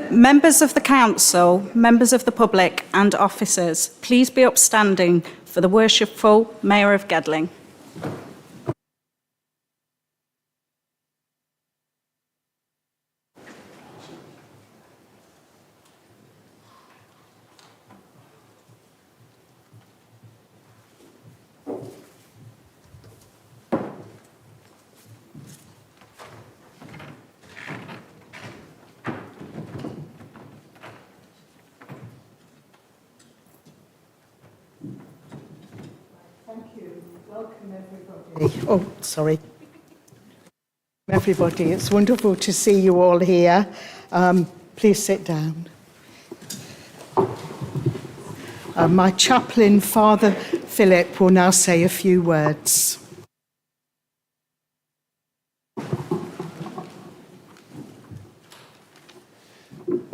Members of the Council, members of the public and officers, please be upstanding for the Worshipful Mayor of Gedling. Oh, sorry. Everybody, it's wonderful to see you all here. Please sit down. My chaplain, Father Philip, will now say a few words.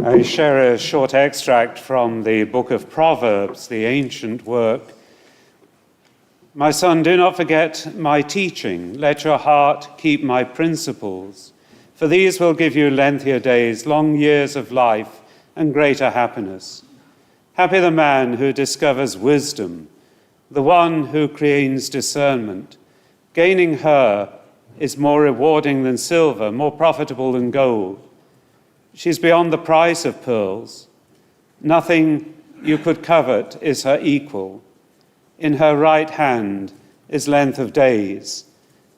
I share a short extract from the book of Proverbs, the ancient work. My son, do not forget my teaching. Let your heart keep my principles, for these will give you lengthier days, long years of life, and greater happiness. Happy the man who discovers wisdom, the one who gains discernment. Gaining her is more rewarding than silver, more profitable than gold. She's beyond the price of pearls. Nothing you could covet is her equal. In her right hand is length of days.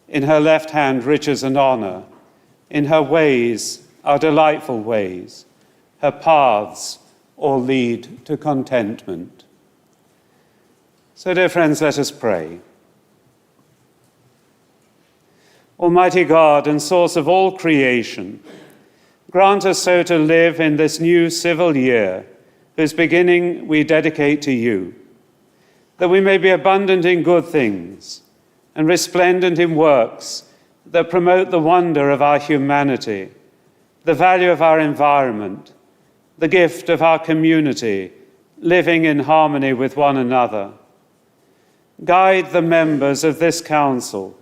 In her left hand, riches and honor. In her ways are delightful ways. Her paths all lead to contentment. So, dear friends, let us pray. Almighty God and source of all creation, grant us so to live in this new civil year, whose beginning we dedicate to you, that we may be abundant in good things and resplendent in works that promote the wonder of our humanity, the value of our environment, the gift of our community, living in harmony with one another. Guide the members of this council.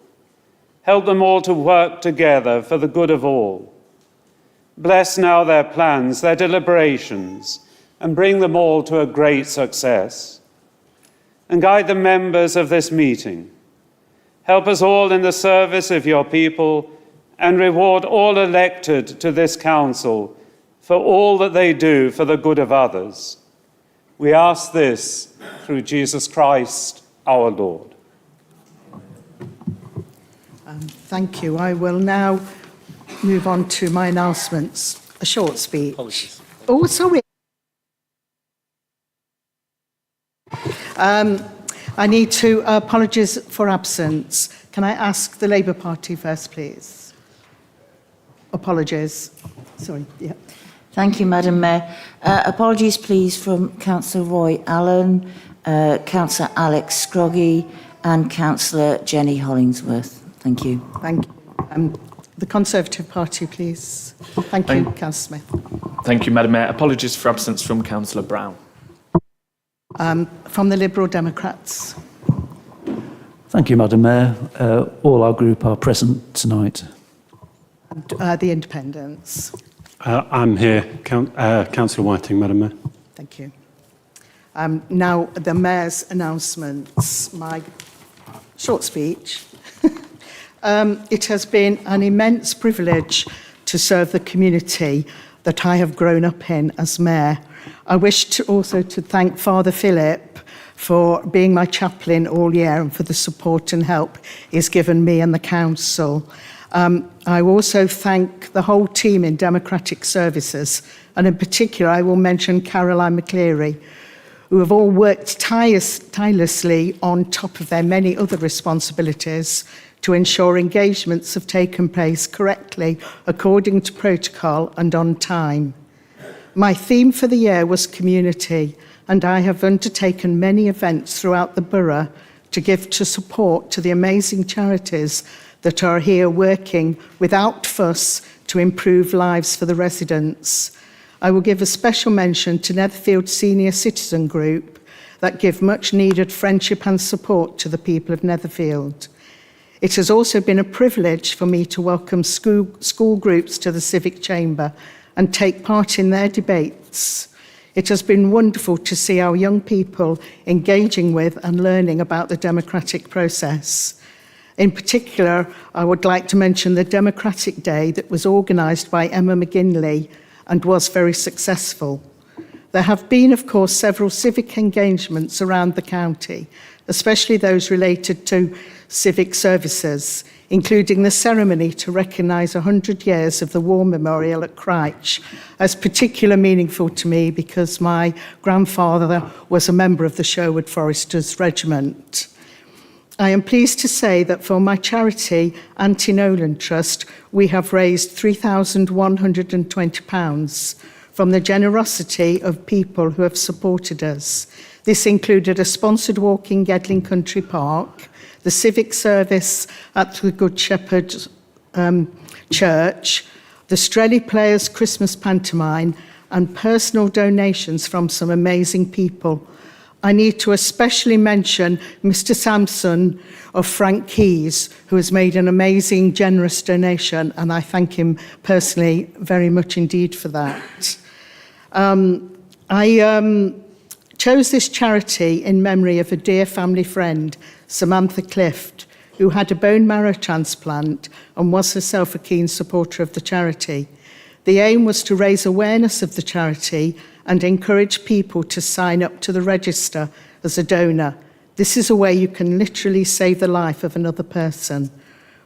Help them all to work together for the good of all. Bless now their plans, their deliberations, and bring them all to a great success. And guide the members of this meeting. Help us all in the service of your people, and reward all elected to this council for all that they do for the good of others. We ask this through Jesus Christ, our Lord. Thank you. I will now move on to my announcements. A short speech. Apologies. Oh, sorry. I need to apologise for absence. Can I ask the Labour Party first, please? Apologies. Sorry, yeah. Thank you, Madam Mayor. Apologies, please, from Councillor Roy Allen, Councillor Alex Scroggy and Councillor Jenny Hollingsworth. Thank you. Thank you. The Conservative Party, please. Thank you, Councillor Smith. Thank you, Madam Mayor. Apologies for absence from Councillor Brown. From the Liberal Democrats. Thank you, Madam Mayor. All our group are present tonight. And, the Independents. I'm here, Councillor Whiting, Madam Mayor. Thank you. Now, the Mayor's announcements. My short speech. It has been an immense privilege to serve the community that I have grown up in as Mayor. I wish to also thank Father Philip for being my chaplain all year and for the support and help he's given me and the council. I also thank the whole team in Democratic Services, and in particular I will mention Caroline McCleary, who have all worked tirelessly on top of their many other responsibilities to ensure engagements have taken place correctly according to protocol and on time. My theme for the year was community, and I have undertaken many events throughout the borough to give support to the amazing charities that are here working without fuss to improve lives for the residents. I will give a special mention to Netherfield Senior Citizen Group that give much needed friendship and support to the people of Netherfield. It has also been a privilege for me to welcome school groups to the Civic Chamber and take part in their debates. It has been wonderful to see our young people engaging with and learning about the democratic process. In particular, I would like to mention the Democratic Day that was organised by Emma McGinley and was very successful. There have been, of course, several civic engagements around the county, especially those related to civic services, including the ceremony to recognise 100 years of the War Memorial at Crouch, as particularly meaningful to me because my grandfather was a member of the Sherwood Foresters Regiment. I am pleased to say that for my charity, Anti-Nolan Trust, we have raised £3,120 from the generosity of people who have supported us. This included a sponsored walk in Gedling Country Park, the civic service at the Good Shepherd Church, the Strelly Players Christmas pantomime, and personal donations from some amazing people. I need to especially mention Mr. Sampson of Frank Keys, who has made an amazing, generous donation, and I thank him personally very much indeed for that. I chose this charity in memory of a dear family friend, Samantha Clift, who had a bone marrow transplant and was herself a keen supporter of the charity. The aim was to raise awareness of the charity and encourage people to sign up to the register as a donor. This is a way you can literally save the life of another person.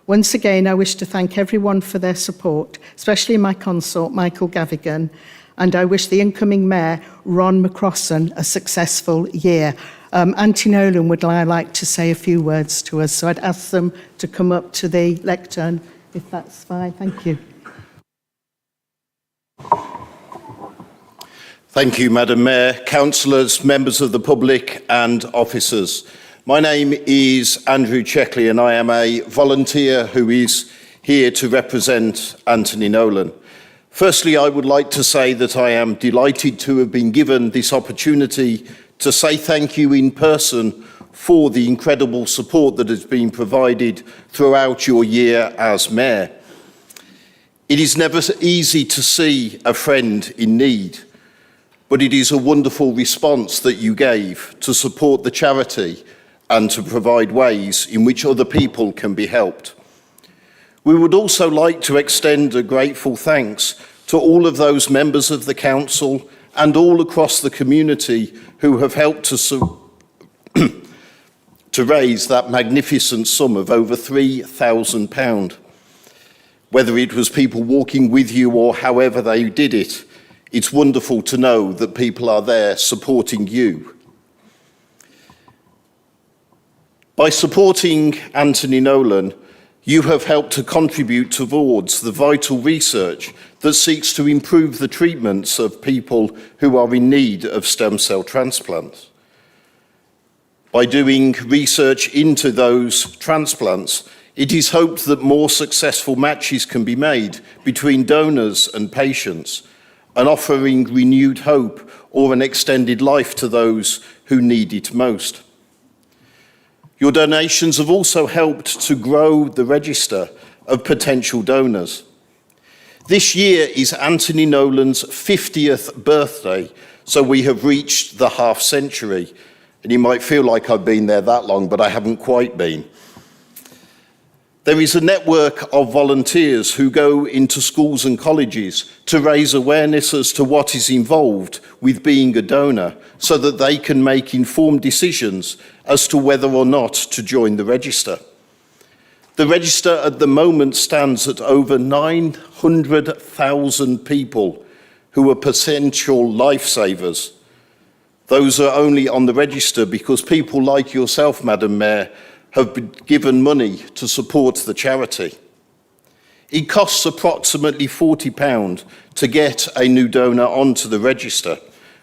Once again, I wish to thank everyone for their support, especially my consort, Michael Gavigan, and I wish the incoming Mayor, Ron McCrossan, a successful year. Anti-Nolan would like to say a few words to us, so I'd ask them to come up to the lectern, if that's fine. Thank you. Thank you, Madam Mayor, councillors, members of the public and officers. My name is Andrew Checkley and I am a volunteer who is here to represent Anthony Nolan. Firstly, I would like to say that I am delighted to have been given this opportunity to say thank you in person for the incredible support that has been provided throughout your year as Mayor. It is never easy to see a friend in need, but it is a wonderful response that you gave to support the charity and to provide ways in which other people can be helped. We would also like to extend a grateful thanks to all of those members of the council and all across the community who have helped to raise that magnificent sum of over £3,000. Whether it was people walking with you or however they did it, it's wonderful to know that people are there supporting you. By supporting Anthony Nolan, you have helped to contribute towards the vital research that seeks to improve the treatments of people who are in need of stem cell transplants. By doing research into those transplants, it is hoped that more successful matches can be made between donors and patients, and offering renewed hope or an extended life to those who need it most. Your donations have also helped to grow the register of potential donors. This year is Anthony Nolan's 50th birthday, so we have reached the half century. And you might feel like I've been there that long, but I haven't quite been. There is a network of volunteers who go into schools and colleges to raise awareness as to what is involved with being a donor so that they can make informed decisions as to whether or not to join the register. The register at the moment stands at over 900,000 people who are potential lifesavers. Those are only on the register because people like yourself, Madam Mayor, have been given money to support the charity. It costs approximately £40 to get a new donor onto the register,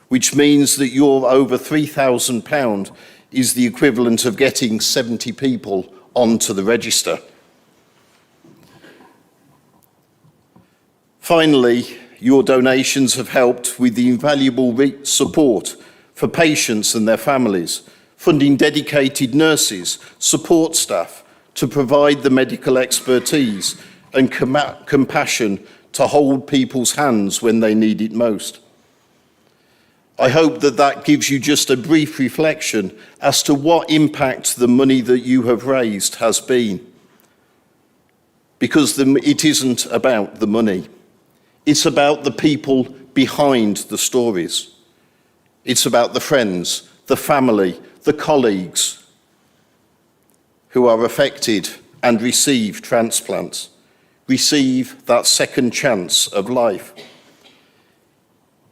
which means that your over £3,000 is the equivalent of getting 70 people onto the register. Finally, your donations have helped with the invaluable support for patients and their families, funding dedicated nurses, support staff, to provide the medical expertise and compassion to hold people's hands when they need it most. I hope that that gives you just a brief reflection as to what impact the money that you have raised has been. Because it isn't about the money. It's about the people behind the stories. It's about the friends, the family, the colleagues who are affected and receive transplants, receive that second chance of life.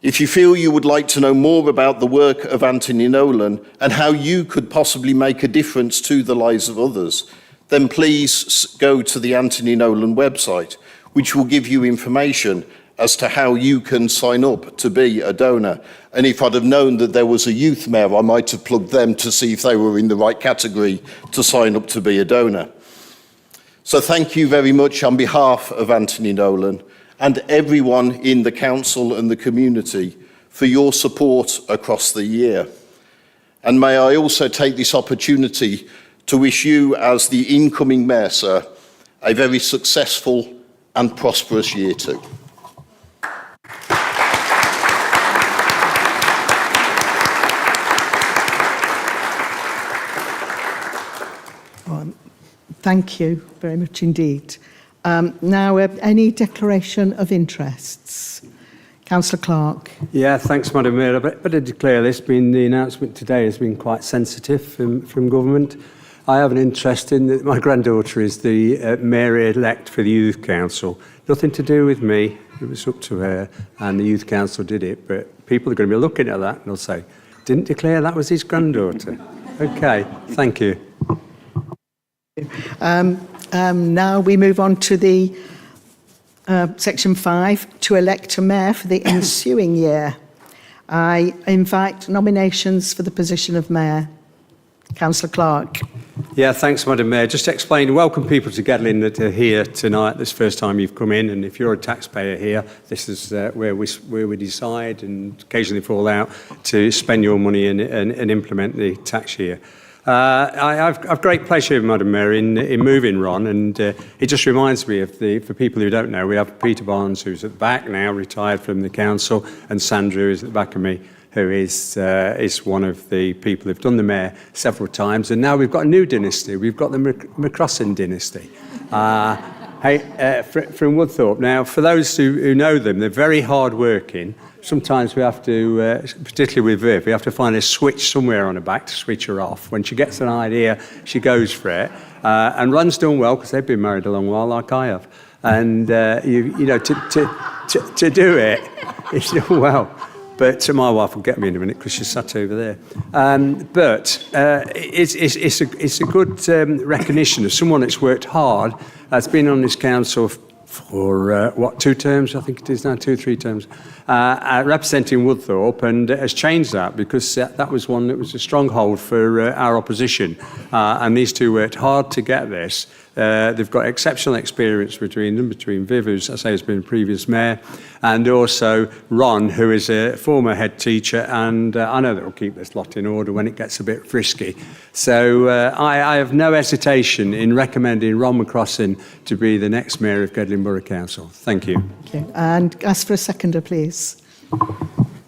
If you feel you would like to know more about the work of Anthony Nolan and how you could possibly make a difference to the lives of others, then please go to the Anthony Nolan website, which will give you information as to how you can sign up to be a donor. And if I'd have known that there was a youth mayor, I might have plugged them to see if they were in the right category to sign up to be a donor. So thank you very much on behalf of Anthony Nolan and everyone in the council and the community for your support across the year. And may I also take this opportunity to wish you, as the incoming mayor, sir, a very successful and prosperous year too. Thank you very much indeed. Now, any declaration of interests? Councillor Clark. Yeah, thanks, Madam Mayor. I better declare this, being the announcement today has been quite sensitive from government. I have an interest in that my granddaughter is the mayor-elect for the Youth Council. Nothing to do with me, it was up to her, and the Youth Council did it, but people are going to be looking at that and they'll say, didn't declare that was his granddaughter. Okay, thank you. Now we move on to the section 5, to elect a mayor for the ensuing year. I invite nominations for the position of mayor. Councillor Clark. Yeah, thanks, Madam Mayor. Just to explain, welcome people to Gedling that are here tonight. This is the first time you've come in, and if you're a taxpayer here, this is where we decide and occasionally fall out to spend your money and implement the tax year. I've great pleasure, Madam Mayor, in moving Ron, and it just reminds me of for people who don't know, we have Peter Barnes, who's at the back now, retired from the council, and Sandra, who's at the back of me, who is one of the people who've done the mayor several times, and now we've got a new dynasty. We've got the McCrossan dynasty. From Woodthorpe. Now, for those who know them, they're very hard-working. Sometimes we have to, particularly with Viv, we have to find a switch somewhere on her back to switch her off. When she gets an idea, she goes for it. And Ron's done well, because they've been married a long while, like I have. And, you know, to do it, he's done well. But my wife will get me in a minute because she's sat over there. But it's a good recognition of someone that's worked hard, that's been on this council for, 2 terms, I think it is now, 2 or 3 terms, representing Woodthorpe, and has changed that because that was one that was a stronghold for our opposition. And these two worked hard to get this. They've got exceptional experience between them, between Viv, who, as I say, has been a previous mayor, and also Ron, who is a former head teacher, and I know that will keep this lot in order when it gets a bit frisky. So I have no hesitation in recommending Ron McCrossan to be the next mayor of Gedling Borough Council. Thank you. Okay. And ask for a seconder, please.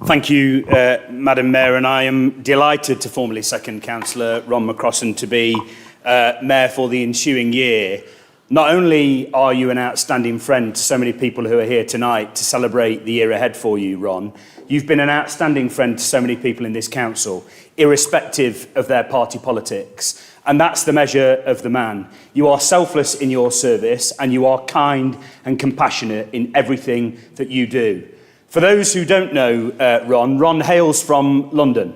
Thank you, Madam Mayor, and I am delighted to formally second Councillor Ron McCrossan to be Mayor for the ensuing year. Not only are you an outstanding friend to so many people who are here tonight to celebrate the year ahead for you, Ron, you've been an outstanding friend to so many people in this council, irrespective of their party politics. And that's the measure of the man. You are selfless in your service, and you are kind and compassionate in everything that you do. For those who don't know Ron hails from London.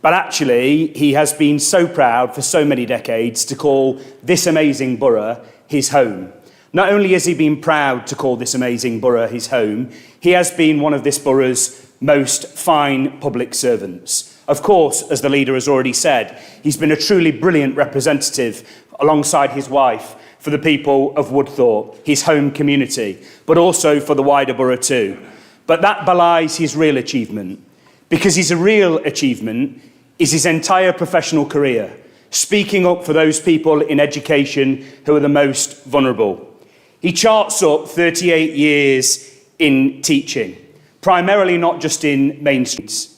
But actually, he has been so proud for so many decades to call this amazing borough his home. Not only has he been proud to call this amazing borough his home, he has been one of this borough's most fine public servants. Of course, as the leader has already said, he's been a truly brilliant representative alongside his wife for the people of Woodthorpe, his home community, but also for the wider borough too. But that belies his real achievement, because his real achievement is his entire professional career, speaking up for those people in education who are the most vulnerable. He charts up 38 years in teaching, primarily not just in mainstreams.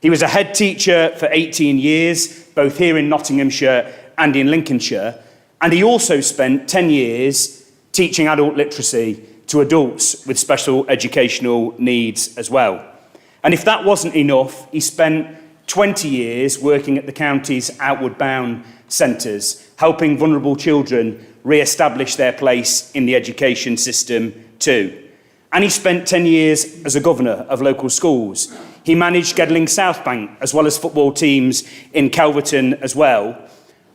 He was a head teacher for 18 years, both here in Nottinghamshire and in Lincolnshire, and he also spent 10 years teaching adult literacy to adults with special educational needs as well. And if that wasn't enough, he spent 20 years working at the county's outward bound centres, helping vulnerable children re-establish their place in the education system too. And he spent 10 years as a governor of local schools. He managed Gedling South Bank, as well as football teams in Calverton as well.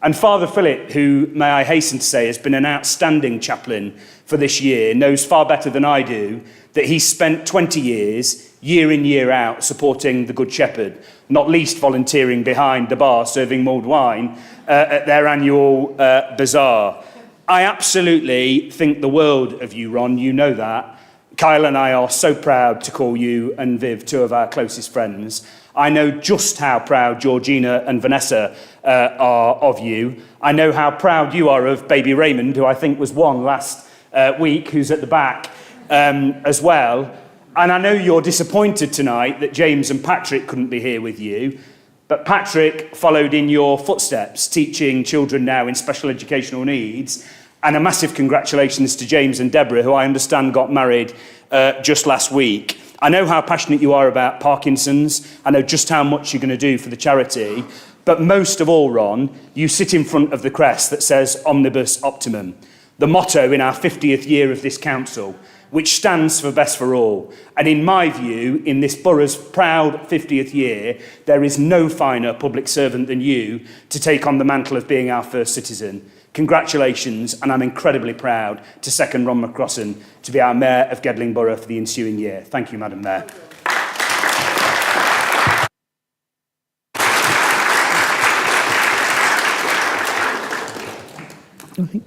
And Father Philip, who, may I hasten to say, has been an outstanding chaplain for this year, knows far better than I do that he spent 20 years, year in, year out, supporting the Good Shepherd, not least volunteering behind the bar, serving mulled wine at their annual bazaar. I absolutely think the world of you, Ron, you know that. Kyle and I are so proud to call you and Viv two of our closest friends. I know just how proud Georgina and Vanessa are of you. I know how proud you are of baby Raymond, who I think was one last week, who's at the back as well. And I know you're disappointed tonight that James and Patrick couldn't be here with you, but Patrick followed in your footsteps, teaching children now in special educational needs. And a massive congratulations to James and Deborah, who I understand got married just last week. I know how passionate you are about Parkinson's. I know just how much you're going to do for the charity. But most of all, Ron, you sit in front of the crest that says Omnibus Optimum, the motto in our 50th year of this council, which stands for best for all. And in my view, in this borough's proud 50th year, there is no finer public servant than you to take on the mantle of being our first citizen. Congratulations, and I'm incredibly proud to second Ron McCrossan to be our Mayor of Gedling Borough for the ensuing year. Thank you, Madam Mayor.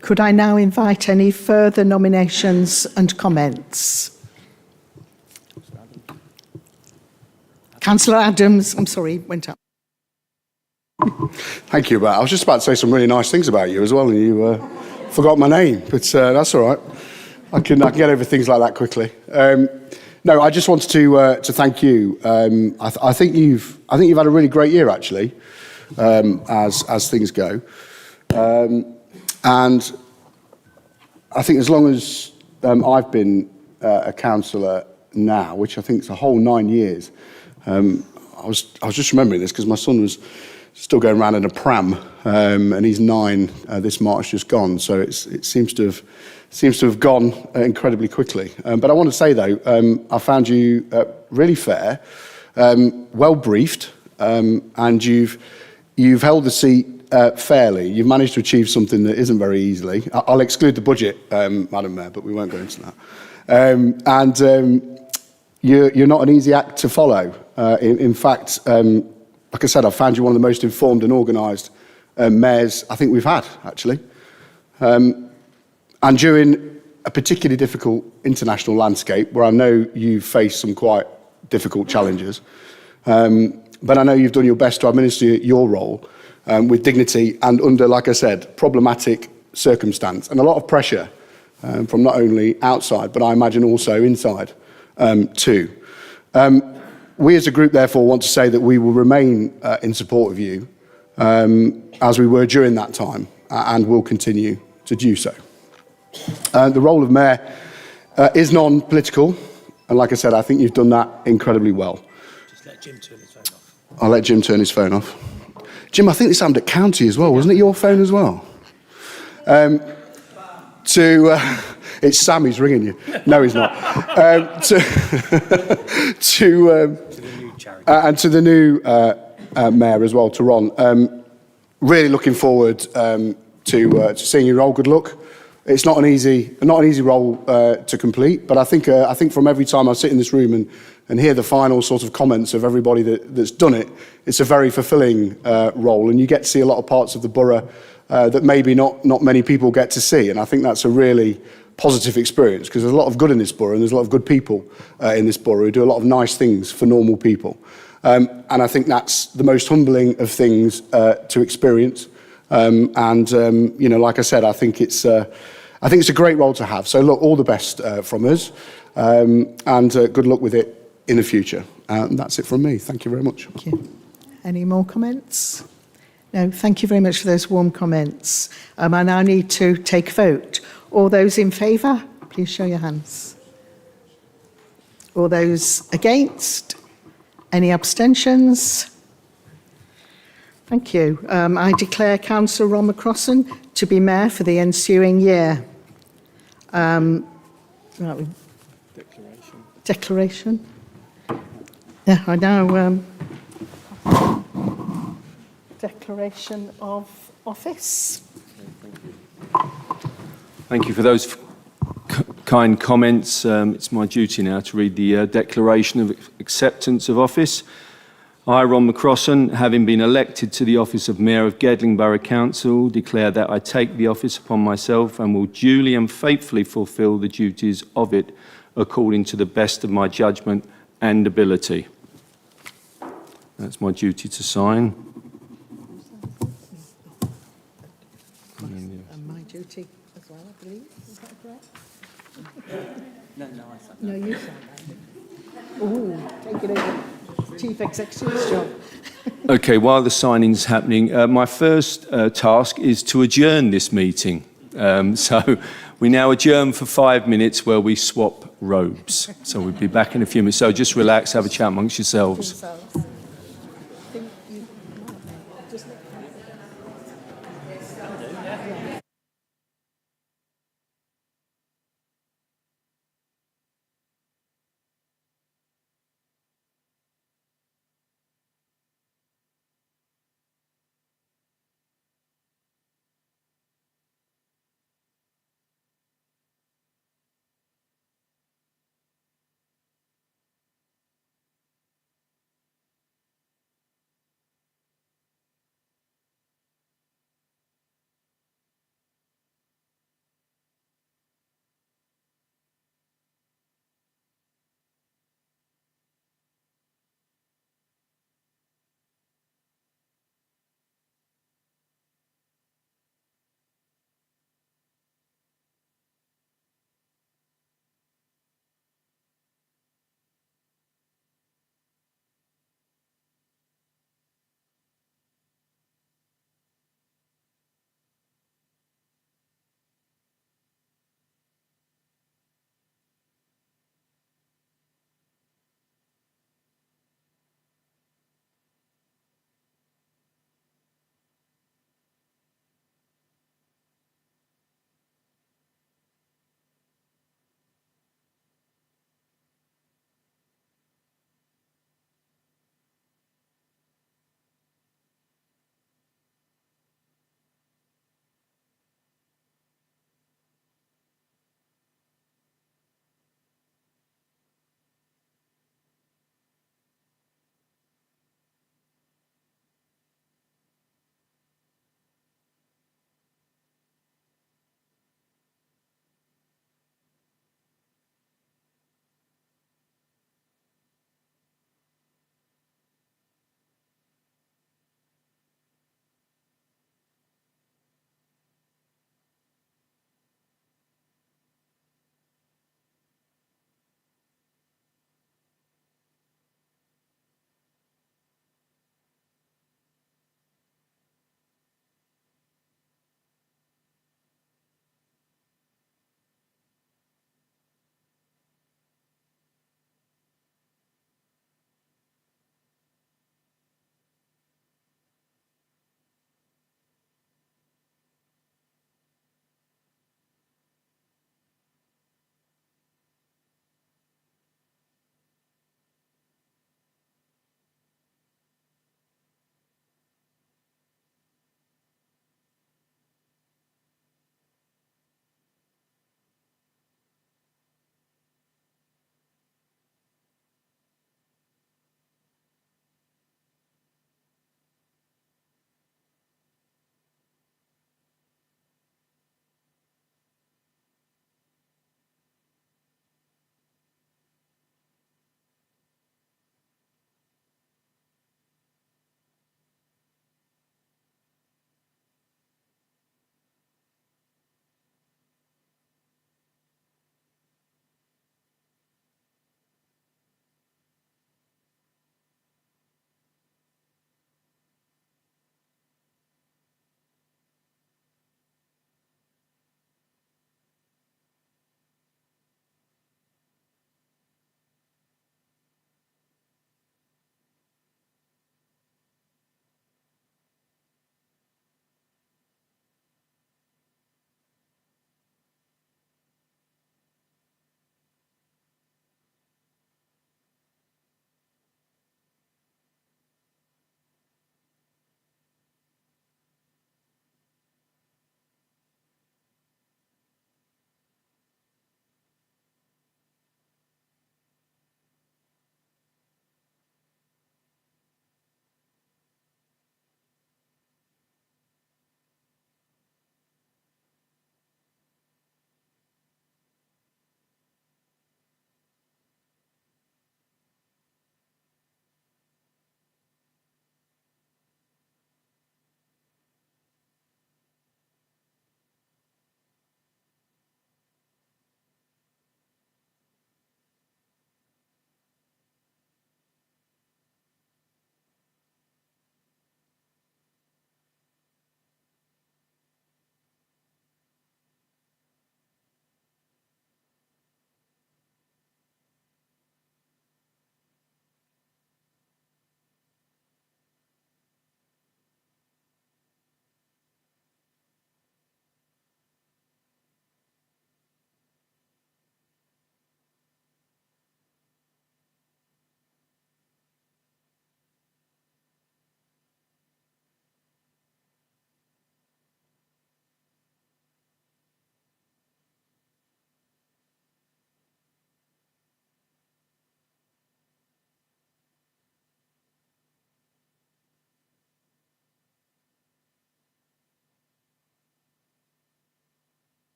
Could I now invite any further nominations and comments? Councillor Adams, I'm sorry, went up. Thank you, but I was just about to say some really nice things about you as well, and you forgot my name, but that's all right. I can get over things like that quickly. No, I just wanted to thank you. I think you've had a really great year actually, as things go, and I think as long as I've been a councillor now, which I think is a whole 9 years, I was just remembering this because my son was still going around in a pram, and he's 9 this March just gone. So it seems to have gone incredibly quickly. But I want to say though, I found you really fair, well briefed, and you've held the seat fairly. You've managed to achieve something that isn't very easily. I'll exclude the budget, Madam Mayor, but we won't go into that. You're not an easy act to follow. In fact, like I said, I found you one of the most informed and organised mayors I think we've had, actually. And during a particularly difficult international landscape, where I know you've faced some quite difficult challenges, but I know you've done your best to administer your role with dignity and under, like I said, problematic circumstance and a lot of pressure from not only outside, but I imagine also inside too. We as a group, therefore, want to say that we will remain in support of you as we were during that time and will continue to do so. The role of Mayor is non-political, and like I said, I think you've done that incredibly well. Just let Jim turn his phone off. I'll let Jim turn his phone off. Jim, I think this happened at County as well, wasn't it your phone as well? It's Sam who's ringing you. No, he's not. And to the new mayor as well, to Ron. Really looking forward to seeing your role. Good luck. It's not an easy role to complete, but I think from every time I sit in this room and hear the final sort of comments of everybody that's done it, it's a very fulfilling role, and you get to see a lot of parts of the borough that maybe not many people get to see, and I think that's a really positive experience because there's a lot of good in this borough and there's a lot of good people in this borough who do a lot of nice things for normal people. And I think that's the most humbling of things to experience. You know, like I said, I think it's a great role to have. So look, all the best from us, and good luck with it in the future. And that's it from me. Thank you very much. Thank you. Any more comments? No, thank you very much for those warm comments. I now need to take a vote. All those in favour, please show your hands. All those against? Any abstentions? Thank you. I declare Councillor Ron McCrossan to be Mayor for the ensuing year. Declaration. Yeah, I now... Declaration of office. Thank you for those kind comments. It's my duty now to read the Declaration of Acceptance of Office. I, Ron McCrossan, having been elected to the office of Mayor of Gedling Borough Council, declare that I take the office upon myself and will duly and faithfully fulfil the duties of it according to the best of my judgment and ability. That's my duty to sign. And my duty as well, I believe. Is that correct? No, you signed that. Oh, take it over. Chief Executive's job. Okay, while the signing's happening, my first task is to adjourn this meeting. So we now adjourn for 5 minutes where we swap robes. So we'll be back in a few minutes. So just relax, have a chat amongst yourselves.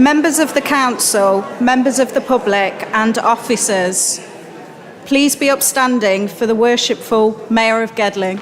Members of the Council, members of the public and officers, please be upstanding for the Worshipful Mayor of Gedling.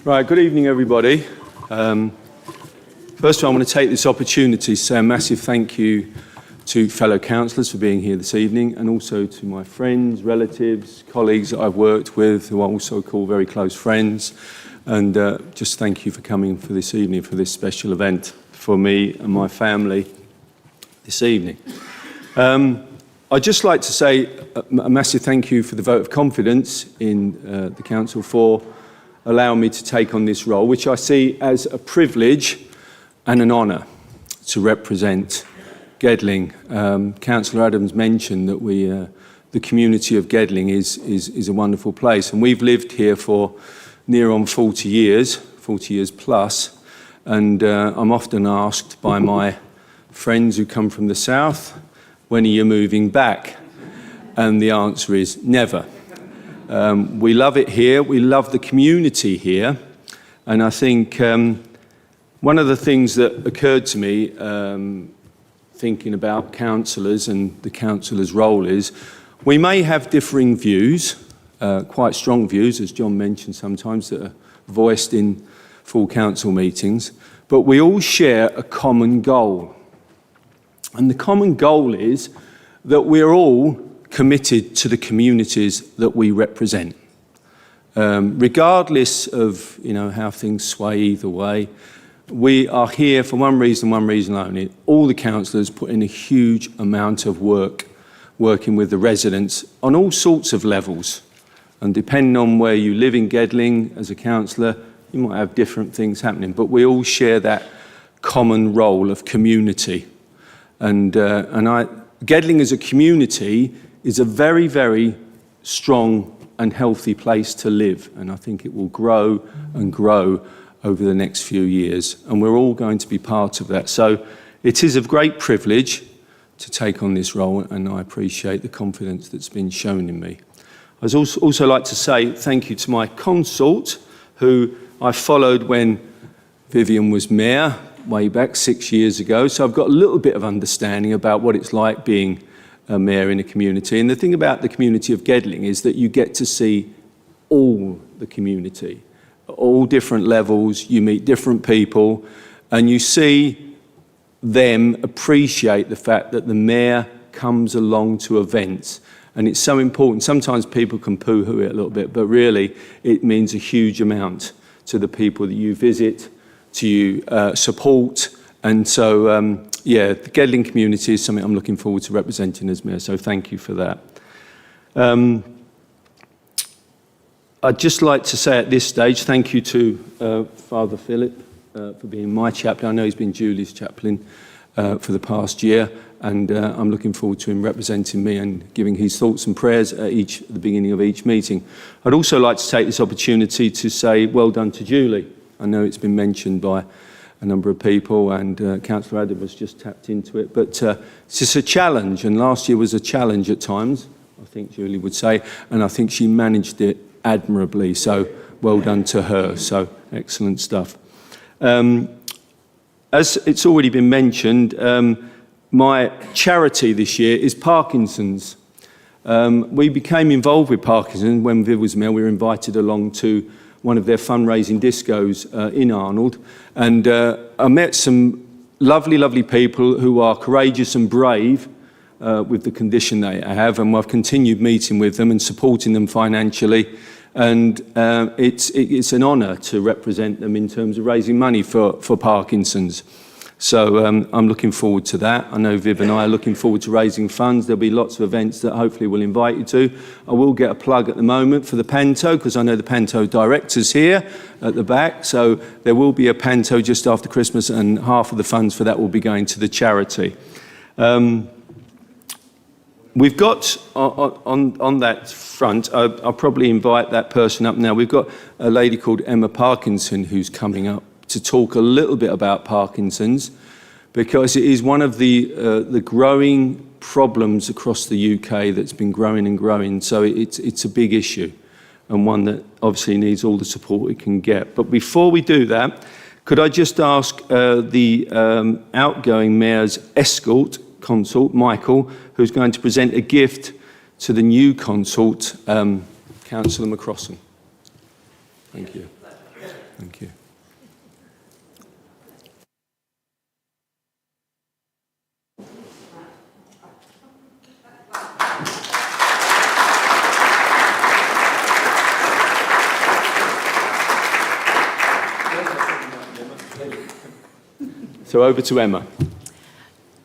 Right, good evening, everybody. First of all, I want to take this opportunity to say a massive thank you to fellow councillors for being here this evening, and also to my friends, relatives, colleagues that I've worked with, who I also call very close friends. And just thank you for coming for this evening, for this special event for me and my family this evening. I'd just like to say a massive thank you for the vote of confidence in the council for allowing me to take on this role, which I see as a privilege and an honour to represent Gedling. Councillor Adams mentioned that the community of Gedling is a wonderful place, and we've lived here for near on 40 years plus, and I'm often asked by my friends who come from the south, when are you moving back? And the answer is never. We love it here, we love the community here, and I think one of the things that occurred to me thinking about councillors and the councillor's role is we may have differing views, quite strong views, as John mentioned sometimes, that are voiced in full council meetings, but we all share a common goal. And the common goal is that we're all committed to the communities that we represent. Regardless of how things sway either way, we are here for one reason only. All the councillors put in a huge amount of work working with the residents on all sorts of levels. And depending on where you live in Gedling as a councillor, you might have different things happening, but we all share that common role of community. And Gedling as a community is a very, very strong and healthy place to live, and I think it will grow and grow over the next few years, and we're all going to be part of that. So it is a great privilege to take on this role, and I appreciate the confidence that's been shown in me. I'd also like to say thank you to my consort, who I followed when Vivian was mayor way back 6 years ago, so I've got a little bit of understanding about what it's like being a mayor in a community. And the thing about the community of Gedling is that you get to see all the community, all different levels, you meet different people, and you see them appreciate the fact that the mayor comes along to events. And it's so important. Sometimes people can poo-hoo it a little bit, but really it means a huge amount to the people that you visit, to you support. And so, the Gedling community is something I'm looking forward to representing as mayor, so thank you for that. I'd just like to say at this stage, thank you to Father Philip for being my chaplain. I know he's been Julie's chaplain for the past year, and I'm looking forward to him representing me and giving his thoughts and prayers at the beginning of each meeting. I'd also like to take this opportunity to say well done to Julie. I know it's been mentioned by a number of people, and Councillor Adam has just tapped into it, but it's just a challenge, and last year was a challenge at times, I think Julie would say, and I think she managed it admirably, so well done to her. So excellent stuff. As it's already been mentioned, my charity this year is Parkinson's. We became involved with Parkinson's when Viv was mayor. We were invited along to one of their fundraising discos in Arnold, and I met some lovely people who are courageous and brave with the condition they have, and I've continued meeting with them and supporting them financially, and it's an honour to represent them in terms of raising money for Parkinson's. So I'm looking forward to that. I know Viv and I are looking forward to raising funds. There'll be lots of events that hopefully we'll invite you to. I will get a plug at the moment for the Panto, because I know the Panto director's here at the back. So there will be a Panto just after Christmas, and half of the funds for that will be going to the charity. We've got, on that front, I'll probably invite that person up now. We've got a lady called Emma Parkinson who's coming up to talk a little bit about Parkinson's, because it is one of the growing problems across the UK that's been growing and growing. So it's a big issue, and one that obviously needs all the support it can get. But before we do that, could I just ask the outgoing Mayor's escort, Consort, Michael, who's going to present a gift to the new Consort, Councillor McCrossan. Thank you. Thank you. So over to Emma.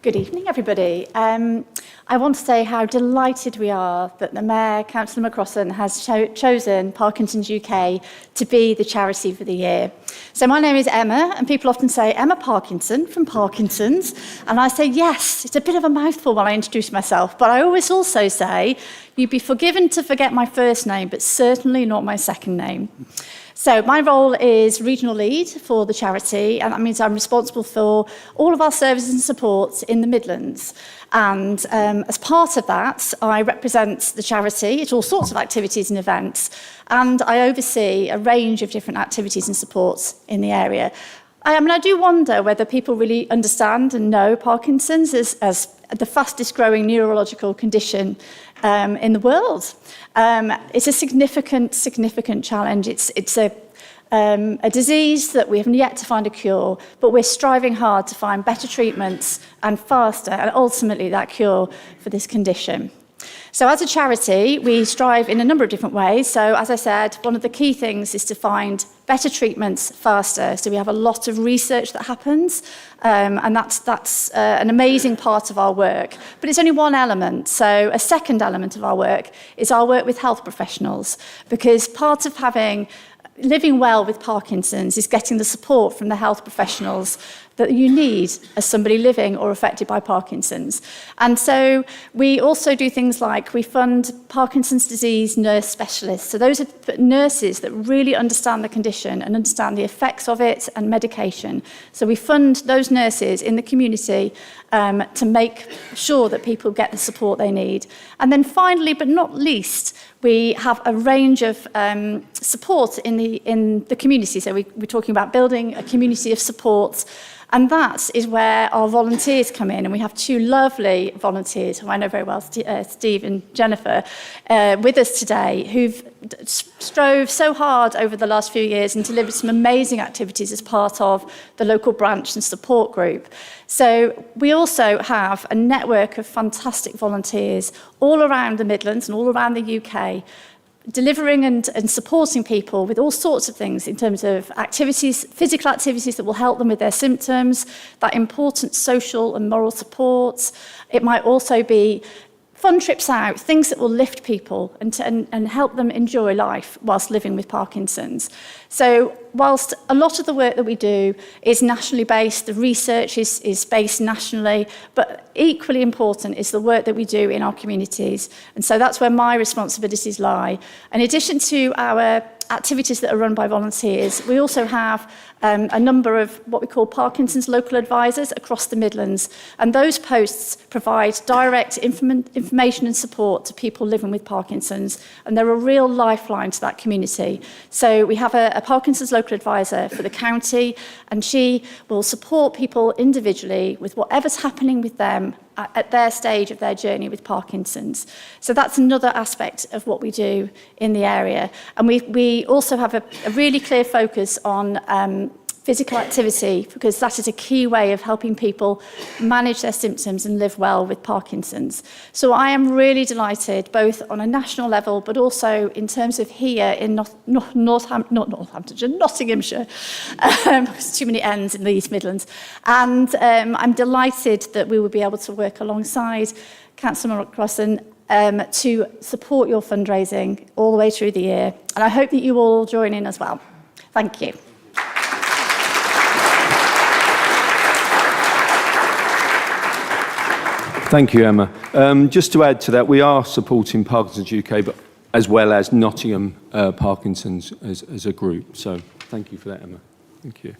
Good evening, everybody. I want to say how delighted we are that the Mayor, Councillor McCrossan, has chosen Parkinson's UK to be the charity for the year. So my name is Emma, and people often say, Emma Parkinson from Parkinson's. And I say, yes, it's a bit of a mouthful when I introduce myself, but I always also say, you'd be forgiven to forget my first name, but certainly not my second name. So my role is regional lead for the charity, and that means I'm responsible for all of our services and supports in the Midlands. And as part of that, I represent the charity at all sorts of activities and events, and I oversee a range of different activities and supports in the area. I do wonder whether people really understand and know Parkinson's as the fastest growing neurological condition in the world. It's a significant challenge. It's a disease that we haven't yet to find a cure, but we're striving hard to find better treatments and faster, and ultimately that cure for this condition. So as a charity, we strive in a number of different ways. So as I said, one of the key things is to find better treatments faster. So we have a lot of research that happens, and that's an amazing part of our work. But it's only one element. So a second element of our work is our work with health professionals, because part of living well with Parkinson's is getting the support from the health professionals that you need as somebody living or affected by Parkinson's. And so we also do things like we fund Parkinson's disease nurse specialists. So those are nurses that really understand the condition and understand the effects of it and medication. So we fund those nurses in the community to make sure that people get the support they need. And then finally, but not least, we have a range of support in the community. So we're talking about building a community of support. And that is where our volunteers come in. And we have two lovely volunteers, who I know very well, Steve and Jennifer, with us today, who've strove so hard over the last few years and delivered some amazing activities as part of the local branch and support group. So we also have a network of fantastic volunteers all around the Midlands and all around the UK, delivering and supporting people with all sorts of things in terms of activities, physical activities that will help them with their symptoms, that important social and moral support. It might also be fun trips out, things that will lift people and help them enjoy life whilst living with Parkinson's. So whilst a lot of the work that we do is nationally based, the research is based nationally, but equally important is the work that we do in our communities. And so that's where my responsibilities lie. In addition to our activities that are run by volunteers, we also have a number of what we call Parkinson's local advisors across the Midlands, and those posts provide direct information and support to people living with Parkinson's, and they're a real lifeline to that community. So we have a Parkinson's local advisor for the county, and she will support people individually with whatever's happening with them at their stage of their journey with Parkinson's. So that's another aspect of what we do in the area. And we also have a really clear focus on physical activity, because that is a key way of helping people manage their symptoms and live well with Parkinson's. So I am really delighted, both on a national level, but also in terms of here in Nottinghamshire, because too many N's in the East Midlands. And I'm delighted that we will be able to work alongside Councillor Crossan to support your fundraising all the way through the year. And I hope that you all join in as well. Thank you. Thank you, Emma. Just to add to that, we are supporting Parkinson's UK, but as well as Nottingham Parkinson's as a group. So thank you for that, Emma. Thank you.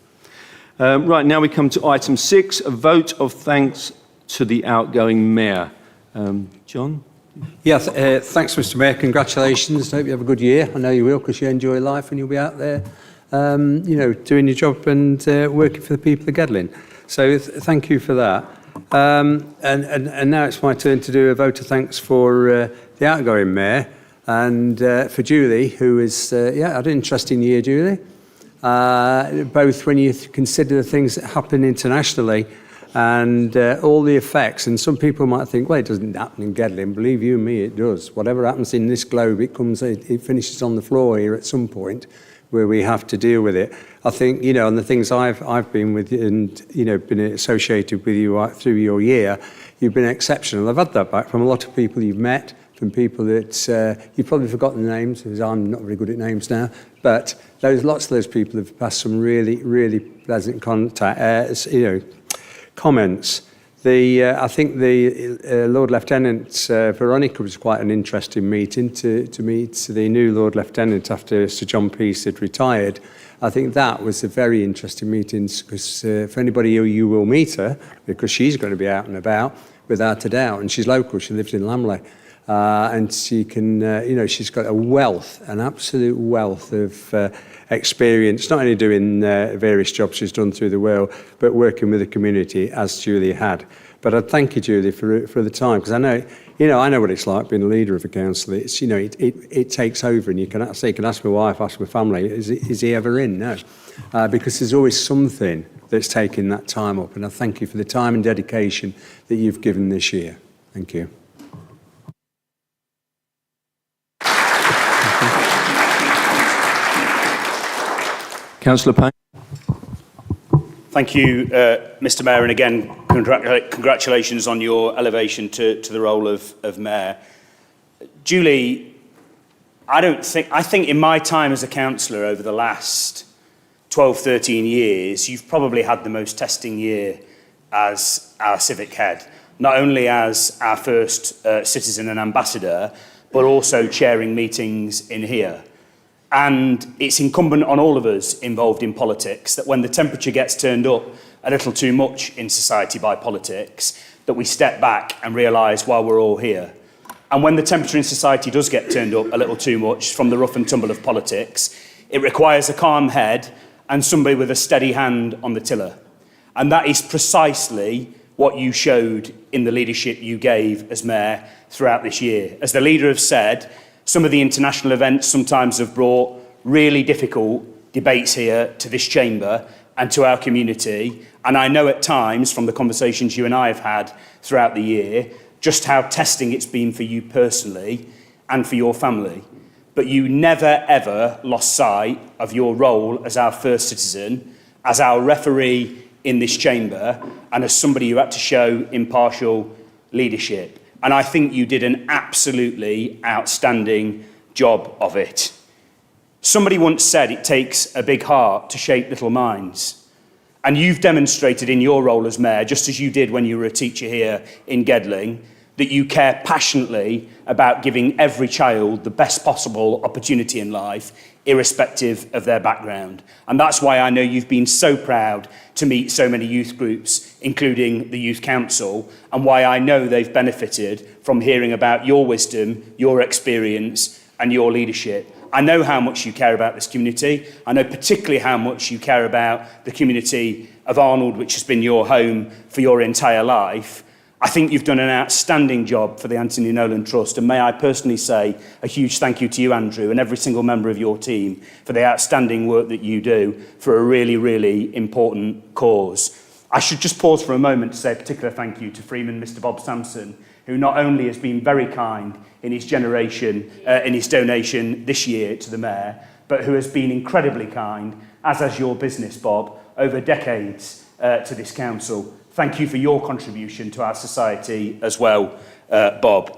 Right, now we come to item 6, a vote of thanks to the outgoing mayor. John? Yeah, thanks, Mr. Mayor. Congratulations. I hope you have a good year. I know you will, because you enjoy life and you'll be out there, doing your job and working for the people of Gedling. So thank you for that. And now it's my turn to do a vote of thanks for the outgoing mayor and for Julie, who is, had an interesting year, Julie. Both when you consider the things that happen internationally and all the effects. And some people might think, well, it doesn't happen in Gedling. Believe you me, it does. Whatever happens in this globe, it finishes on the floor here at some point, where we have to deal with it. I think, and the things I've been with and, been associated with you through your year, you've been exceptional. I've had that back from a lot of people you've met, from people that you've probably forgotten the names, because I'm not very good at names now, but lots of those people have passed some really, really pleasant comments. I think the Lord Lieutenant Veronica was quite an interesting meeting to meet the new Lord Lieutenant after Sir John Peace had retired. I think that was a very interesting meeting, because for anybody who you will meet her, because she's going to be out and about without a doubt, and she's local, she lives in Lamley, and she can, she's got an absolute wealth of experience, not only doing various jobs she's done through the world, but working with the community, as Julie had. But I'd thank you, Julie, for the time, because I know what it's like being a leader of a council. It's, it takes over, and you can ask my wife, ask my family, is he ever in? No, because there's always something that's taking that time up, and I thank you for the time and dedication that you've given this year. Thank you. Councillor Payne. Thank you, Mr. Mayor, and again, congratulations on your elevation to the role of Mayor. Julie, I think in my time as a councillor over the last 12, 13 years, you've probably had the most testing year as our civic head, not only as our first citizen and ambassador, but also chairing meetings in here. And it's incumbent on all of us involved in politics that when the temperature gets turned up a little too much in society by politics, that we step back and realise why we're all here. And when the temperature in society does get turned up a little too much from the rough and tumble of politics, it requires a calm head and somebody with a steady hand on the tiller. And that is precisely what you showed in the leadership you gave as mayor throughout this year. As the leader has said, some of the international events sometimes have brought really difficult debates here to this chamber and to our community. And I know at times, from the conversations you and I have had throughout the year, just how testing it's been for you personally and for your family. But you never, ever lost sight of your role as our first citizen, as our referee in this chamber, and as somebody who had to show impartial leadership. And I think you did an absolutely outstanding job of it. Somebody once said it takes a big heart to shape little minds. And you've demonstrated in your role as mayor, just as you did when you were a teacher here in Gedling, that you care passionately about giving every child the best possible opportunity in life, irrespective of their background. And that's why I know you've been so proud to meet so many youth groups, including the Youth Council, and why I know they've benefited from hearing about your wisdom, your experience, and your leadership. I know how much you care about this community. I know particularly how much you care about the community of Arnold, which has been your home for your entire life. I think you've done an outstanding job for the Anthony Nolan Trust, and may I personally say a huge thank you to you, Andrew, and every single member of your team for the outstanding work that you do for a really, really important cause. I should just pause for a moment to say a particular thank you to Freeman, Mr. Bob Sampson, who not only has been very kind in his in his donation this year to the Mayor, but who has been incredibly kind, as has your business, Bob, over decades to this council. Thank you for your contribution to our society as well, Bob.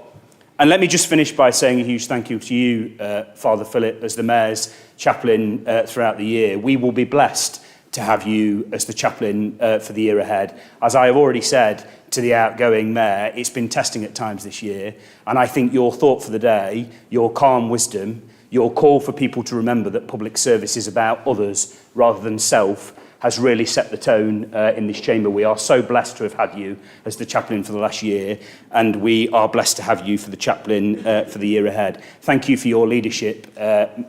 And let me just finish by saying a huge thank you to you, Father Philip, as the Mayor's chaplain throughout the year. We will be blessed to have you as the chaplain for the year ahead. As I have already said to the outgoing Mayor, it's been testing at times this year, and I think your thought for the day, your calm wisdom, your call for people to remember that public service is about others rather than self, has really set the tone in this chamber. We are so blessed to have had you as the chaplain for the last year, and we are blessed to have you for the chaplain for the year ahead. Thank you for your leadership,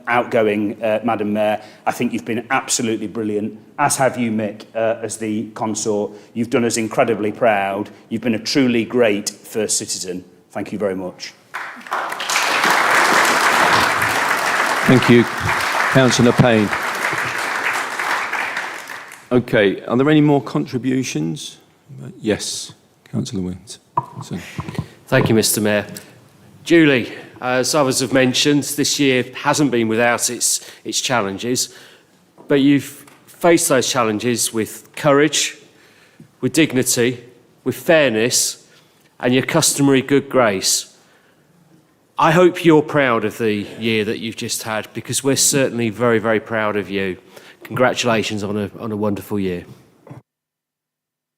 outgoing Madam Mayor. I think you've been absolutely brilliant, as have you, Mick, as the consort. You've done us incredibly proud. You've been a truly great first citizen. Thank you very much. Thank you, Councillor Payne. Okay, are there any more contributions? Yes, Councillor Wins. Thank you, Mr. Mayor. Julie, as others have mentioned, this year hasn't been without its challenges, but you've faced those challenges with courage, with dignity, with fairness, and your customary good grace. I hope you're proud of the year that you've just had, because we're certainly very, very proud of you. Congratulations on a wonderful year.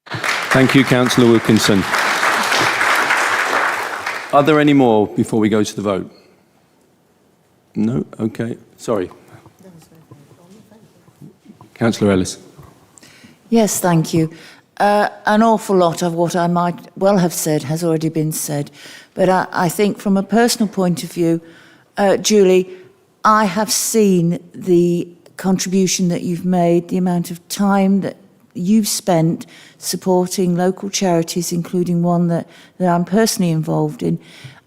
Thank you, Councillor Wilkinson. Are there any more before we go to the vote? No? Okay. Sorry. Councillor Ellis. Yes, thank you. An awful lot of what I might well have said has already been said. But I think from a personal point of view, Julie, I have seen the contribution that you've made, the amount of time that you've spent supporting local charities, including one that I'm personally involved in.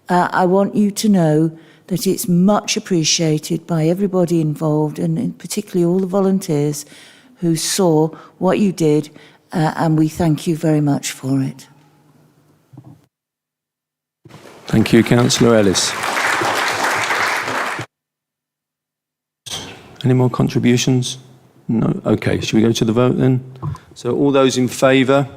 I want you to know that it's much appreciated by everybody involved, and particularly all the volunteers who saw what you did, and we thank you very much for it. Thank you, Councillor Ellis. Any more contributions? No? Okay, should we go to the vote then? So all those in favour?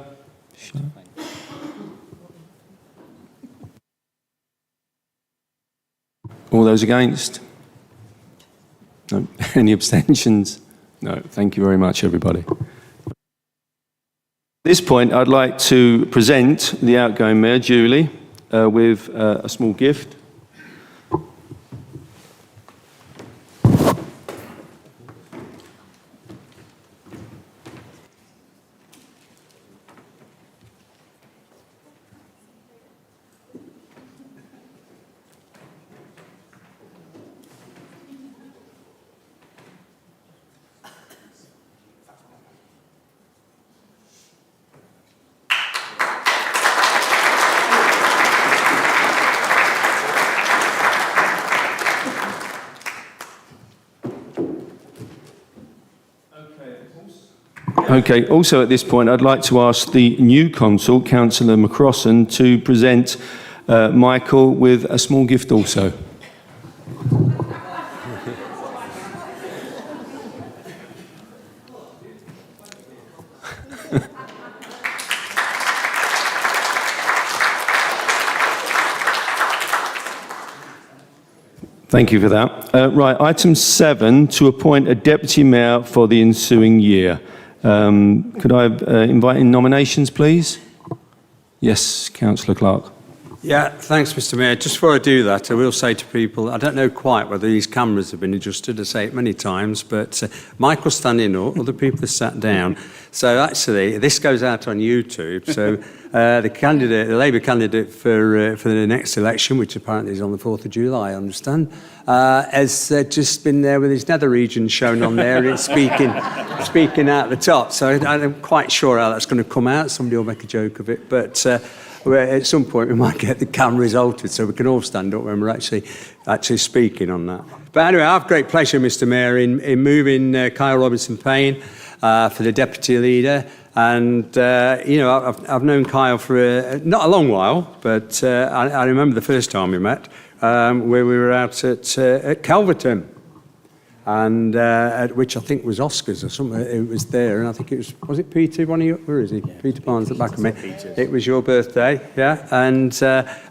All those against? No? Any abstentions? No. Thank you very much, everybody. At this point, I'd like to present the outgoing Mayor, Julie, with a small gift. Okay, also at this point, I'd like to ask the new consul, Councillor McCrossan, to present Michael with a small gift also. Thank you for that. Right, item 7, to appoint a deputy mayor for the ensuing year. Could I invite in nominations, please? Yes, Councillor Clark. Yeah, thanks, Mr. Mayor. Just before I do that, I will say to people, I don't know quite whether these cameras have been adjusted. I say it many times, but Michael's standing up, other people have sat down. So actually, this goes out on YouTube. So the Labour candidate for the next election, which apparently is on the 4th of July, I understand, has just been there with his nether region shown on there. It's speaking out the top. So I'm quite sure how that's going to come out. Somebody will make a joke of it, but. at some point we might get the cameras altered so we can all stand up when we're actually speaking on that. But anyway, I have great pleasure, Mr. Mayor, in moving Kyle Robinson-Payne for the deputy leader. And, I've known Kyle for not a long while, but I remember the first time we met, where we were out at Calverton, and at which I think was Oscars or something. It was there, and I think was it Peter? Where is he? Yeah, Peter Barnes at the back of me. It was your birthday, yeah. And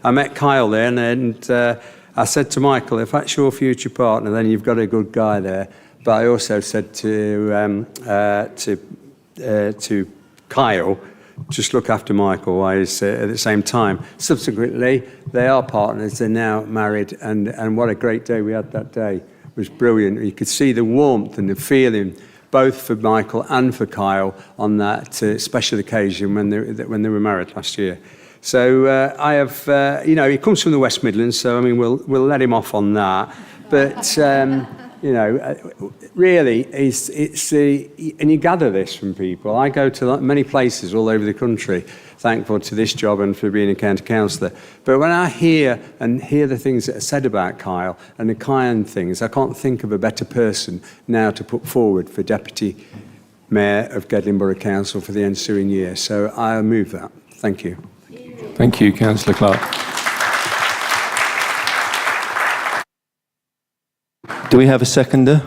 I met Kyle then, and I said to Michael, if that's your future partner, then you've got a good guy there. But I also said to Kyle, just look after Michael while he's at the same time. Subsequently, they are partners. They're now married, and what a great day we had that day. It was brilliant. You could see the warmth and the feeling, both for Michael and for Kyle, on that special occasion when they were married last year. So I have, he comes from the West Midlands, so I mean we'll let him off on that. But really, it's and you gather this from people. I go to many places all over the country, thankful to this job and for being a county councillor. But when I hear the things that are said about Kyle and the kind things, I can't think of a better person now to put forward for Deputy Mayor of Gedling Borough Council for the ensuing year. So I'll move that. Thank you. Thank you, Councillor Clark. Do we have a seconder?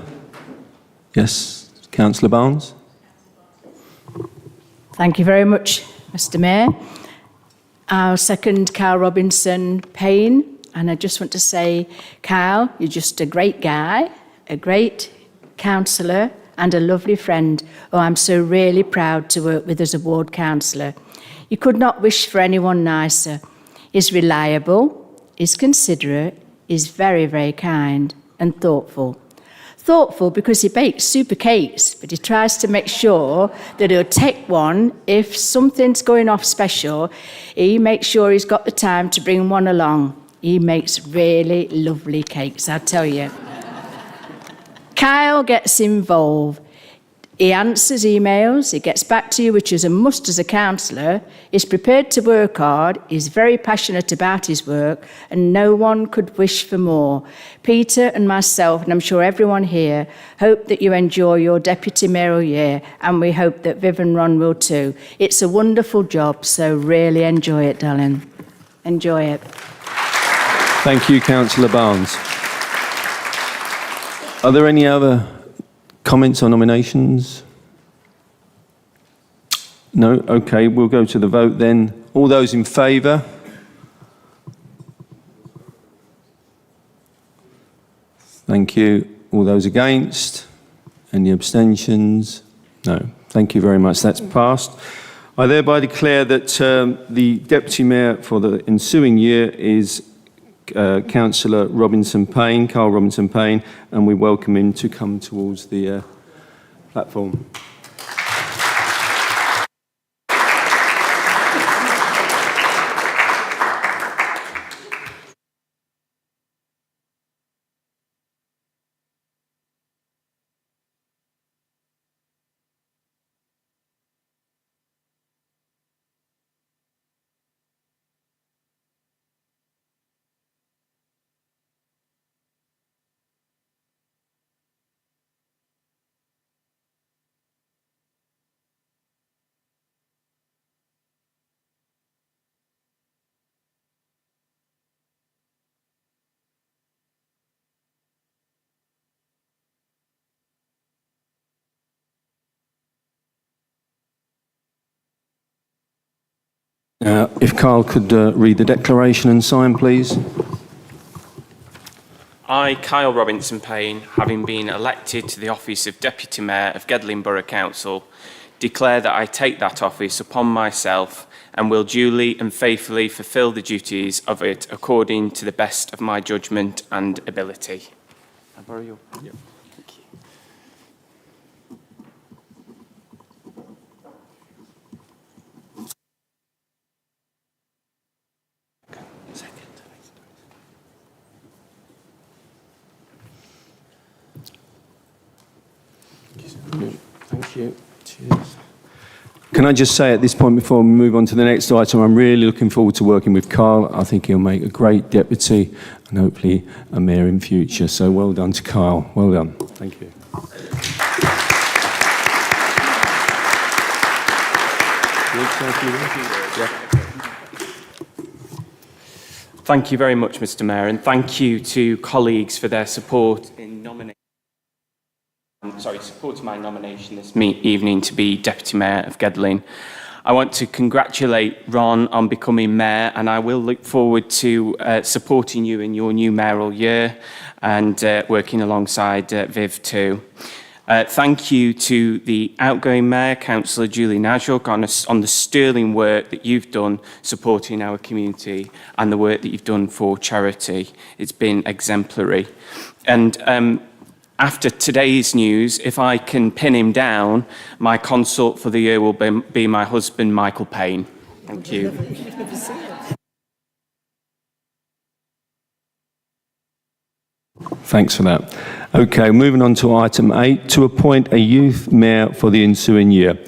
Yes, Councillor Barnes. Thank you very much, Mr. Mayor. I'll second Kyle Robinson-Payne, and I just want to say, Kyle, you're just a great guy, a great councillor, and a lovely friend. Oh, I'm so really proud to work with as a ward councillor. You could not wish for anyone nicer. He's reliable, he's considerate, he's very, very kind and thoughtful. Thoughtful because he bakes super cakes, but he tries to make sure that he'll take one if something's going off special. He makes sure he's got the time to bring one along. He makes really lovely cakes, I'll tell you. Kyle gets involved. He answers emails, he gets back to you, which is a must as a councillor. He's prepared to work hard, he's very passionate about his work, and no one could wish for more. Peter and myself, and I'm sure everyone here, hope that you enjoy your deputy mayoral year, and we hope that Viv and Ron will too. It's a wonderful job, so really enjoy it, darling. Enjoy it. Thank you, Councillor Barnes. Are there any other comments or nominations? No? Okay, we'll go to the vote then. All those in favour? Thank you. All those against? Any abstentions? No. Thank you very much. That's passed. I thereby declare that the Deputy Mayor for the ensuing year is Councillor Robinson-Payne, Kyle Robinson-Payne, and we welcome him to come towards the platform. If Carl could read the declaration and sign, please. I, Kyle Robinson-Payne, having been elected to the office of Deputy Mayor of Gedling Borough Council, declare that I take that office upon myself and will duly and faithfully fulfil the duties of it according to the best of my judgment and ability. I borrow your pen? Yep. Thank you. Thank you. Cheers. Can can I just say at this point, before we move on to the next item, I'm really looking forward to working with Kyle. I think he'll make a great deputy and hopefully a mayor in future. So well done to Kyle. Well done. Thank you. Thank you very much, Mr. Mayor, and thank you to colleagues for their support in supporting my nomination this evening to be Deputy Mayor of Gedling. I want to congratulate Ron on becoming Mayor, and I will look forward to supporting you in your new mayoral year and working alongside Viv too. Thank you to the outgoing Mayor, Councillor Julie Najok, on the sterling work that you've done supporting our community and the work that you've done for charity. It's been exemplary. And after today's news, if I can pin him down, my consort for the year will be my husband, Michael Payne. Thank you. Thanks for that. Okay, moving on to item 8, to appoint a youth mayor for the ensuing year.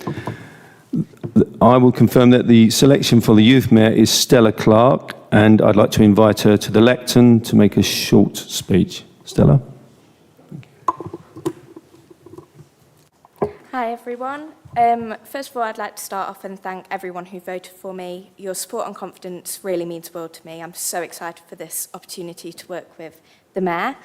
I will confirm that the selection for the youth mayor is Stella Clark, and I'd like to invite her to the lectern to make a short speech. Stella? Hi everyone. First of all, I'd like to start off and thank everyone who voted for me. Your support and confidence really means the world to me. I'm so excited for this opportunity to work with the Mayor.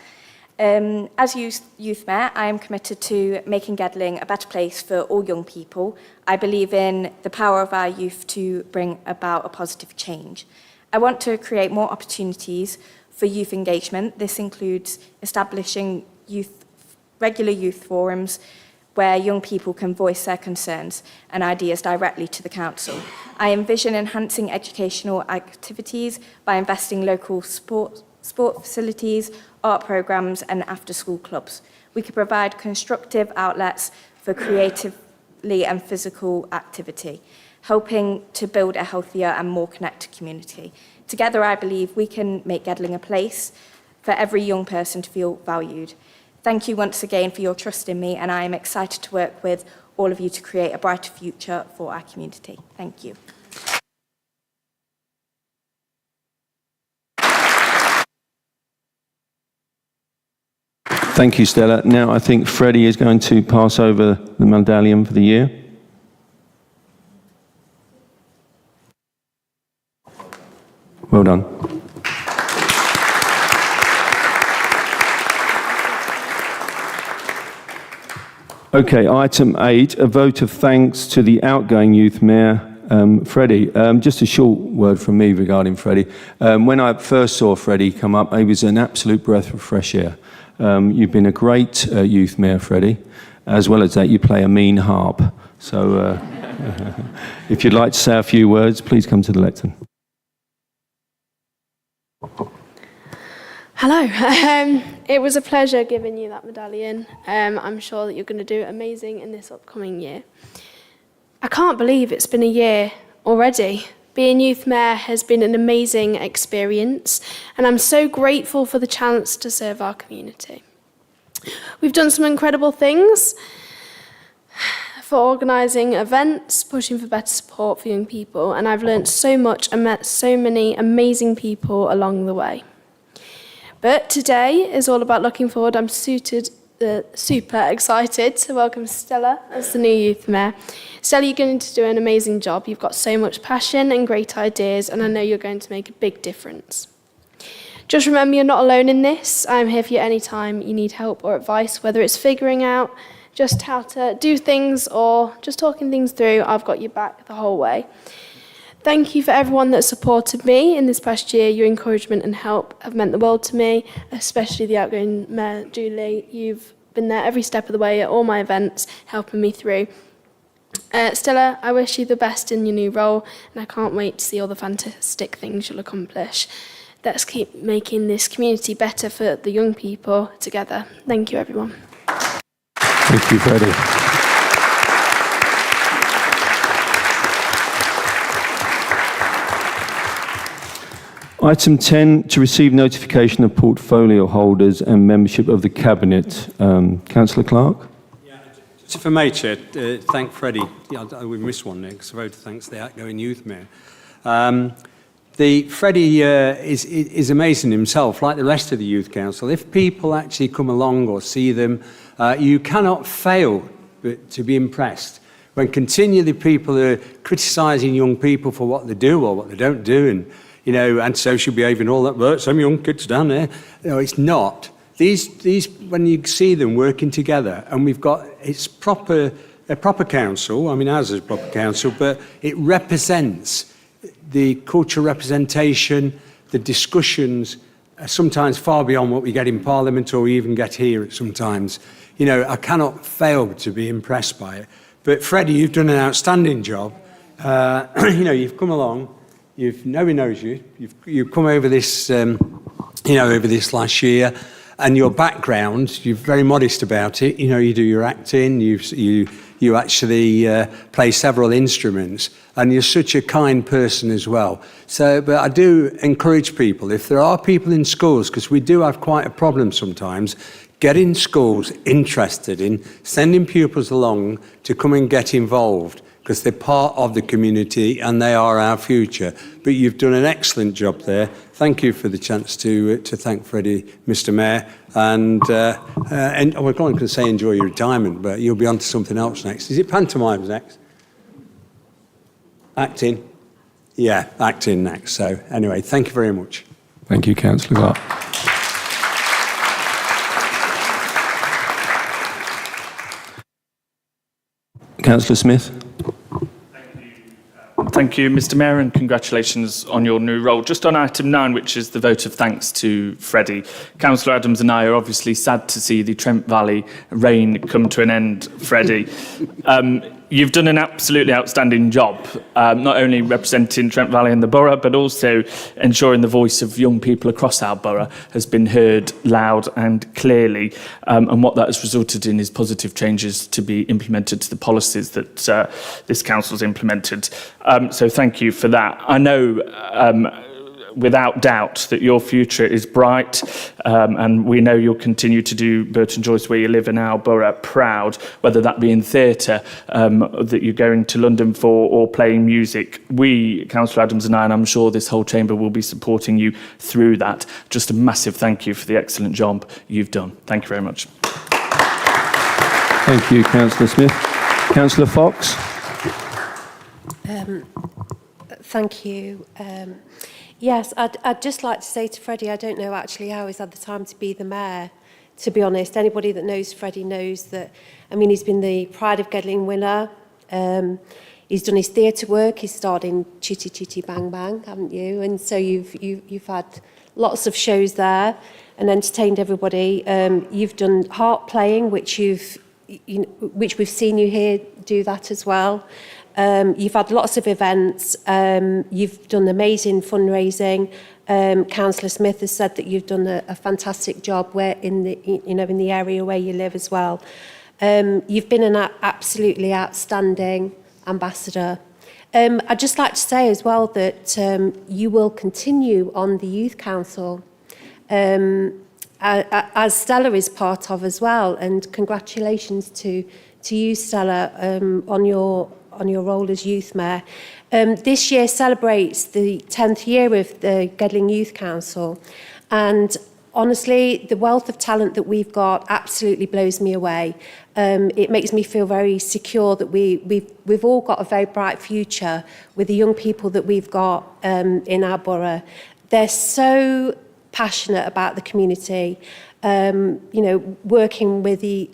As Youth Mayor, I am committed to making Gedling a better place for all young people. I believe in the power of our youth to bring about a positive change. I want to create more opportunities for youth engagement. This includes establishing regular youth forums where young people can voice their concerns and ideas directly to the council. I envision enhancing educational activities by investing in local sport facilities, art programmes and after-school clubs. We could provide constructive outlets for creatively and physical activity, helping to build a healthier and more connected community. Together, I believe we can make Gedling a place for every young person to feel valued. Thank you once again for your trust in me, and I am excited to work with all of you to create a brighter future for our community. Thank you. Thank you, Stella. Now I think Freddie is going to pass over the medallion for the year. Well done. Okay, item 8, a vote of thanks to the outgoing youth mayor, Freddie. Just a short word from me regarding Freddie. When I first saw Freddie come up, he was an absolute breath of fresh air. You've been a great youth mayor, Freddie. As well as that, you play a mean harp. So if you'd like to say a few words, please come to the lectern. Hello. It was a pleasure giving you that medallion. I'm sure that you're going to do amazing in this upcoming year. I can't believe it's been a year already. Being youth mayor has been an amazing experience, and I'm so grateful for the chance to serve our community. We've done some incredible things for organising events, pushing for better support for young people, and I've learnt so much and met so many amazing people along the way. But today is all about looking forward. I'm super excited to welcome Stella as the new youth mayor. Stella, you're going to do an amazing job. You've got so much passion and great ideas, and I know you're going to make a big difference. Just remember, you're not alone in this. I'm here for you anytime you need help or advice, whether it's figuring out just how to do things or just talking things through. I've got your back the whole way. Thank you for everyone that supported me in this past year. Your encouragement and help have meant the world to me, especially the outgoing Mayor, Julie. You've been there every step of the way at all my events, helping me through. Stella, I wish you the best in your new role, and I can't wait to see all the fantastic things you'll accomplish. Let's keep making this community better for the young people together. Thank you, everyone. Thank you, Freddie. Item 10, to receive notification of portfolio holders and membership of the Cabinet. Councillor Clark? Yeah, just So for me, Chair, thank Freddie. Yeah, we missed one there because I voted thanks to the outgoing youth mayor. Freddie is amazing himself, like the rest of the youth council. If people actually come along or see them, you cannot fail to be impressed. When continually people are criticising young people for what they do or what they don't do, and antisocial behaviour and all that, but some young kids down there, it's not. These when you see them working together, and it's a proper council. I mean, ours is a proper council, but it represents the cultural representation, the discussions, sometimes far beyond what we get in Parliament or we even get here at sometimes. I cannot fail to be impressed by it. But Freddie, you've done an outstanding job. You've come along. Nobody knows you. You've come over this, over this last year, and your background. You're very modest about it. You do your acting. You actually play several instruments, and you're such a kind person as well. But I do encourage people, if there are people in schools, because we do have quite a problem sometimes, getting schools interested in sending pupils along to come and get involved, because they're part of the community and they are our future. But you've done an excellent job there. Thank you for the chance to thank Freddie, Mr. Mayor. And we're not going to say enjoy your retirement, but you'll be on to something else next. Is it pantomimes next? Acting? Yeah, acting next. So anyway, thank you very much. Thank you, Councillor Clark. Councillor Smith. Thank you, Mr. Mayor, and congratulations on your new role. Just on item 9, which is the vote of thanks to Freddie, Councillor Adams and I are obviously sad to see the Trent Valley reign come to an end, Freddie. You've done an absolutely outstanding job, not only representing Trent Valley and the borough, but also ensuring the voice of young people across our borough has been heard loud and clearly. And what that has resulted in is positive changes to be implemented to the policies that this council's implemented. So thank you for that. I know without doubt that your future is bright, and we know you'll continue to do Burton Joyce, where you live in our borough, proud, whether that be in theatre that you're going to London for, or playing music. We, Councillor Adams and I, and I'm sure this whole chamber, will be supporting you through that. Just a massive thank you for the excellent job you've done. Thank you very much. Thank you, Councillor Smith. Councillor Fox. Thank you. Yes, I'd just like to say to Freddie, I don't know actually how he's had the time to be the mayor, to be honest. Anybody that knows Freddie knows that, he's been the Pride of Gedling winner. He's done his theatre work. He's starred in Chitty Chitty Bang Bang, haven't you? And so you've had lots of shows there and entertained everybody. You've done harp playing, which we've seen you here do that as well. You've had lots of events. You've done amazing fundraising. Councillor Smith has said that you've done a fantastic job in the area where you live as well. You've been an absolutely outstanding ambassador. I'd just like to say as well that you will continue on the Youth Council, as Stella is part of as well. And congratulations to you, Stella, on your role as Youth Mayor. This year celebrates the 10th year of the Gedling Youth Council, and honestly, the wealth of talent that we've got absolutely blows me away. It makes me feel very secure that we've all got a very bright future with the young people that we've got in our borough. They're so passionate about the community. Working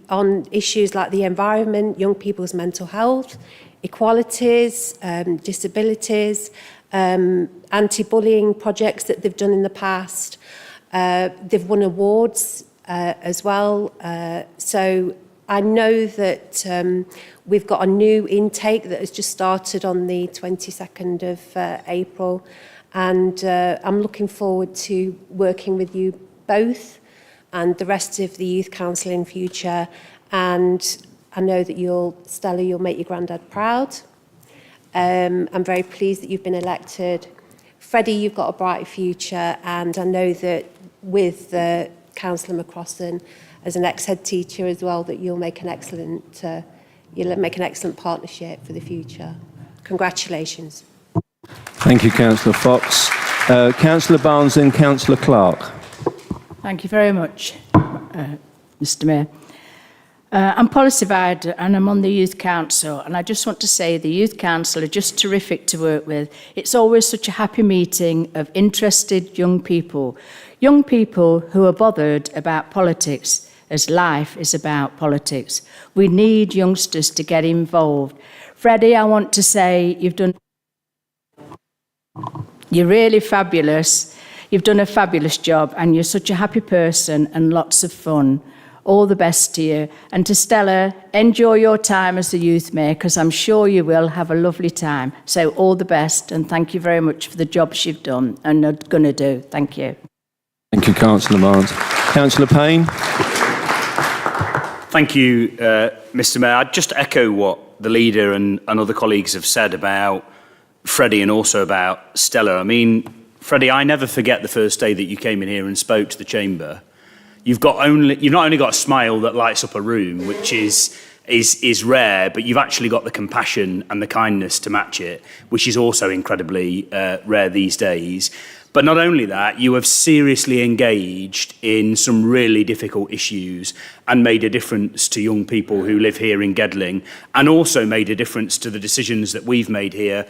on issues like the environment, young people's mental health, equalities, disabilities, anti-bullying projects that they've done in the past. They've won awards as well. So I know that we've got a new intake that has just started on the 22nd of April. And I'm looking forward to working with you both and the rest of the Youth Council in future. And I know that Stella, you'll make your granddad proud. I'm very pleased that you've been elected. Freddie, you've got a bright future, and I know that with Councillor McCrossan as an ex-head teacher as well, that you'll make an excellent you'll make an excellent partnership for the future. Congratulations. Thank you, Councillor Fox. Councillor Barnes and Councillor Clark. Thank you very much, Mr Mayor. I'm policy advisor and I'm on the Youth Council, and I just want to say the Youth Council are just terrific to work with. It's always such a happy meeting of interested young people who are bothered about politics, as life is about politics. We need youngsters to get involved. Freddie, I want to say you're really fabulous. You've done a fabulous job, and you're such a happy person and lots of fun. All the best to you. And to Stella, enjoy your time as the youth mayor, because I'm sure you will have a lovely time. So all the best, and thank you very much for the jobs you've done and are going to do. Thank you. Thank you, Councillor Barnes. Councillor Payne. Thank you, Mr Mayor. I'd just echo what the leader and other colleagues have said about Freddie and also about Stella. I mean, Freddie, I never forget the first day that you came in here and spoke to the Chamber. You've not only got a smile that lights up a room, which is rare, but you've actually got the compassion and the kindness to match it, which is also incredibly rare these days. But not only that, you have seriously engaged in some really difficult issues and made a difference to young people who live here in Gedling, and also made a difference to the decisions that we've made here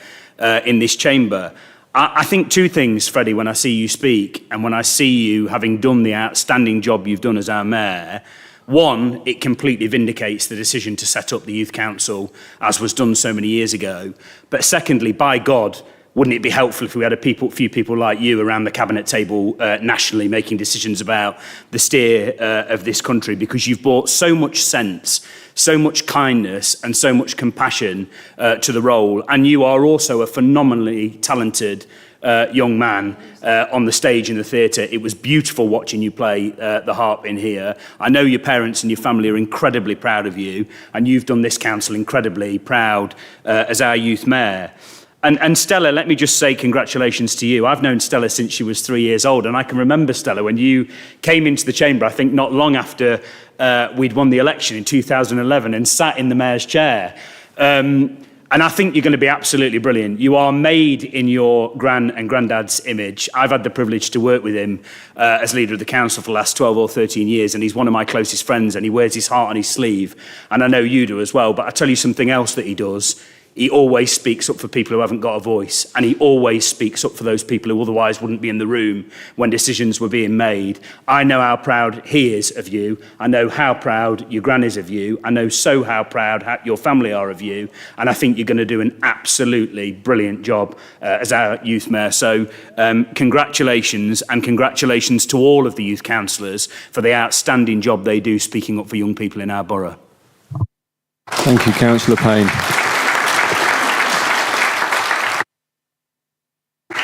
in this chamber. I think two things, Freddie, when I see you speak and when I see you having done the outstanding job you've done as our mayor. One, it completely vindicates the decision to set up the Youth Council, as was done so many years ago. But secondly, by God, wouldn't it be helpful if we had a few people like you around the cabinet table nationally making decisions about the steer of this country, because you've brought so much sense, so much kindness and so much compassion to the role. And you are also a phenomenally talented young man on the stage in the theatre. It was beautiful watching you play the harp in here. I know your parents and your family are incredibly proud of you, and you've done this council incredibly proud as our youth mayor. And Stella, let me just say congratulations to you. I've known Stella since she was 3 years old, and I can remember, Stella, when you came into the chamber, I think not long after we'd won the election in 2011, and sat in the mayor's chair. And I think you're going to be absolutely brilliant. You are made in your gran and granddad's image. I've had the privilege to work with him as leader of the council for the last 12 or 13 years, and he's one of my closest friends, and he wears his heart on his sleeve. And I know you do as well, but I'll tell you something else that he does. He always speaks up for people who haven't got a voice, and he always speaks up for those people who otherwise wouldn't be in the room when decisions were being made. I know how proud he is of you. I know how proud your gran is of you. I know how proud your family are of you, and I think you're going to do an absolutely brilliant job as our youth mayor. So congratulations, and congratulations to all of the youth councillors for the outstanding job they do speaking up for young people in our borough. Thank you, Councillor Payne.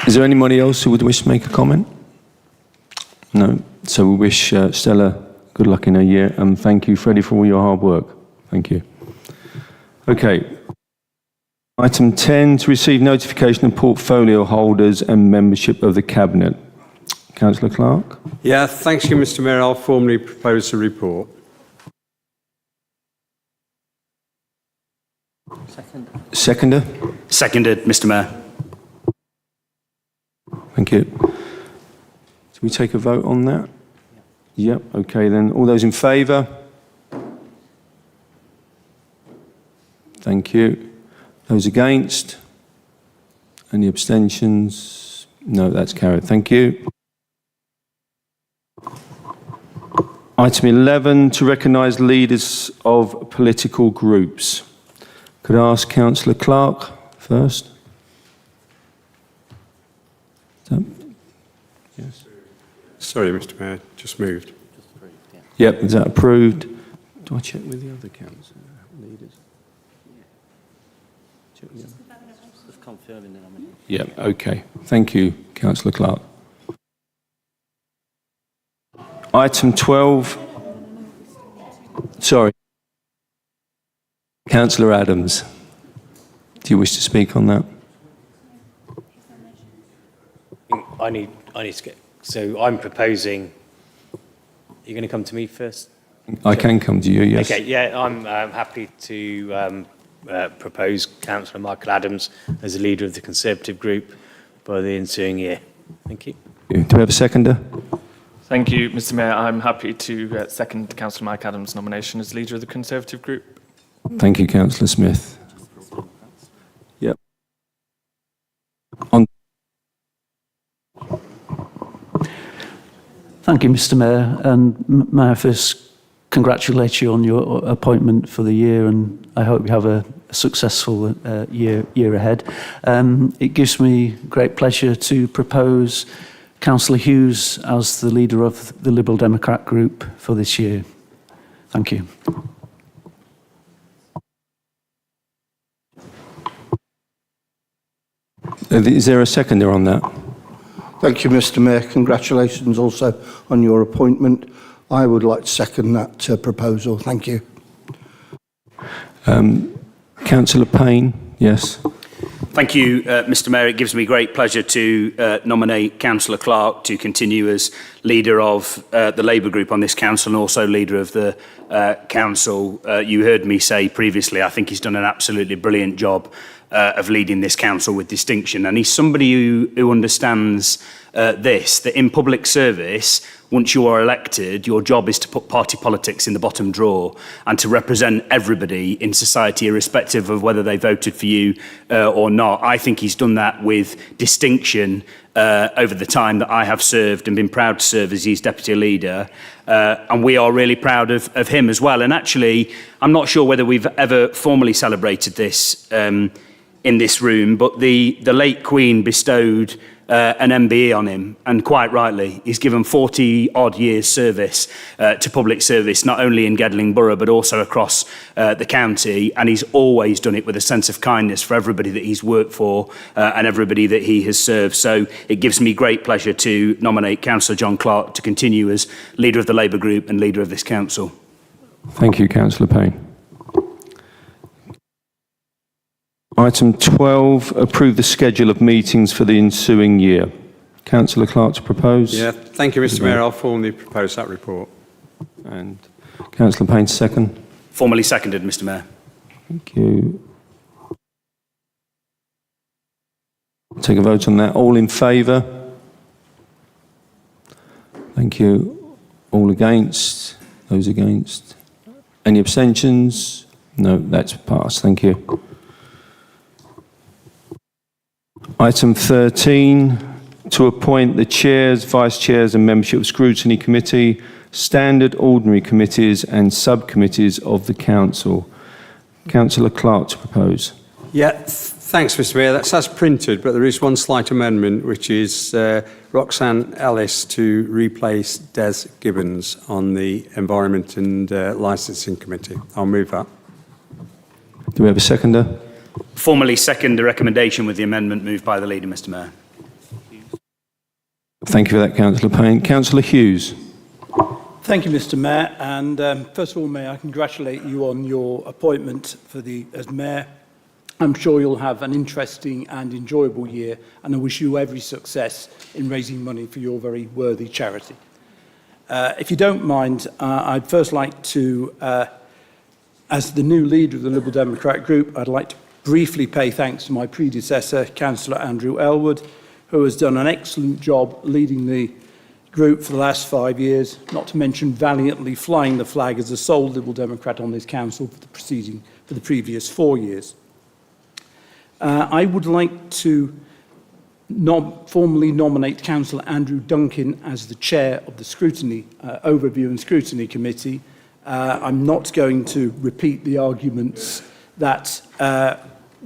Is there anybody else who would wish to make a comment? No. So we wish Stella good luck in her year, and thank you, Freddie, for all your hard work. Thank you. Okay. Item 10, to receive notification of portfolio holders and membership of the Cabinet. Councillor Clark? Yeah, thanks you, Mr Mayor. I'll formally propose a report. Seconder? Seconded, Mr Mayor. Thank you. Do we take a vote on that? Yep, okay then. All those in favour? Thank you. Those against? Any abstentions? No, that's carried. Thank you. Item 11, to recognise leaders of political groups. Could I ask Councillor Clark first? Yes. Sorry, Mr Mayor, just moved. Yep, is that approved? Do I check with the other council leaders? Check with the other. Just confirming that I'm in. Yep, okay. Thank you, Councillor Clark. Item 12. Sorry. Councillor Adams. Do you wish to speak on that? I need to get. So I'm proposing. You're going to come to me first. I can come to you, yes. Okay, yeah, I'm happy to propose Councillor Michael Adams as the leader of the Conservative group for the ensuing year. Thank you. Do we have a seconder? Thank you, Mr Mayor. I'm happy to second Councillor Mike Adams' nomination as leader of the Conservative group. Thank you, Councillor Smith. Yep. On. Thank you, Mr Mayor. And may I first congratulate you on your appointment for the year, and I hope you have a successful year ahead. It gives me great pleasure to propose Councillor Hughes as the leader of the Liberal Democrat group for this year. Thank you. Is there a seconder on that? Thank you, Mr Mayor. Congratulations also on your appointment. I would like to second that proposal. Thank you. Councillor Payne, yes. Thank you, Mr Mayor. It gives me great pleasure to nominate Councillor Clark to continue as leader of the Labour group on this council and also leader of the council. You heard me say previously, I think he's done an absolutely brilliant job of leading this council with distinction. And he's somebody who understands that in public service, once you are elected, your job is to put party politics in the bottom drawer and to represent everybody in society, irrespective of whether they voted for you or not. I think he's done that with distinction over the time that I have served and been proud to serve as his deputy leader. And we are really proud of him as well. And actually, I'm not sure whether we've ever formally celebrated this in this room, but the late Queen bestowed an MBE on him, and quite rightly. He's given 40-odd years service to public service, not only in Gedling Borough, but also across the county, and he's always done it with a sense of kindness for everybody that he's worked for and everybody that he has served. So it gives me great pleasure to nominate Councillor John Clark to continue as leader of the Labour group and leader of this council. Thank you, Councillor Payne. Item 12, approve the schedule of meetings for the ensuing year. Councillor Clark to propose. Yeah, thank you, Mr Mayor. I'll formally propose that report. And Councillor Payne, second. Formally seconded, Mr Mayor. Thank you. Take a vote on that. All in favour? Thank you. All against? Those against? Any abstentions? No, that's passed. Thank you. Item 13, to appoint the chairs, vice chairs and membership of Scrutiny Committee, standard ordinary committees and subcommittees of the Council. Councillor Clark to propose. Yeah, thanks, Mr Mayor. That's as printed, but there is one slight amendment, which is Roxanne Ellis to replace Des Gibbons on the Environment and Licensing Committee. I'll move that. Do we have a seconder? Formally second the recommendation with the amendment moved by the leader, Mr Mayor. Thank you for that, Councillor Payne. Councillor Hughes. Thank you, Mr Mayor. And first of all, may I congratulate you on your appointment as Mayor. I'm sure you'll have an interesting and enjoyable year, and I wish you every success in raising money for your very worthy charity. If you don't mind, I'd first like to, as the new leader of the Liberal Democrat group, I'd like to briefly pay thanks to my predecessor, Councillor Andrew Elwood, who has done an excellent job leading the group for the last 5 years, not to mention valiantly flying the flag as the sole Liberal Democrat on this council for the previous 4 years. I would like to formally nominate Councillor Andrew Duncan as the chair of the Scrutiny Overview and Scrutiny Committee. I'm not going to repeat the arguments that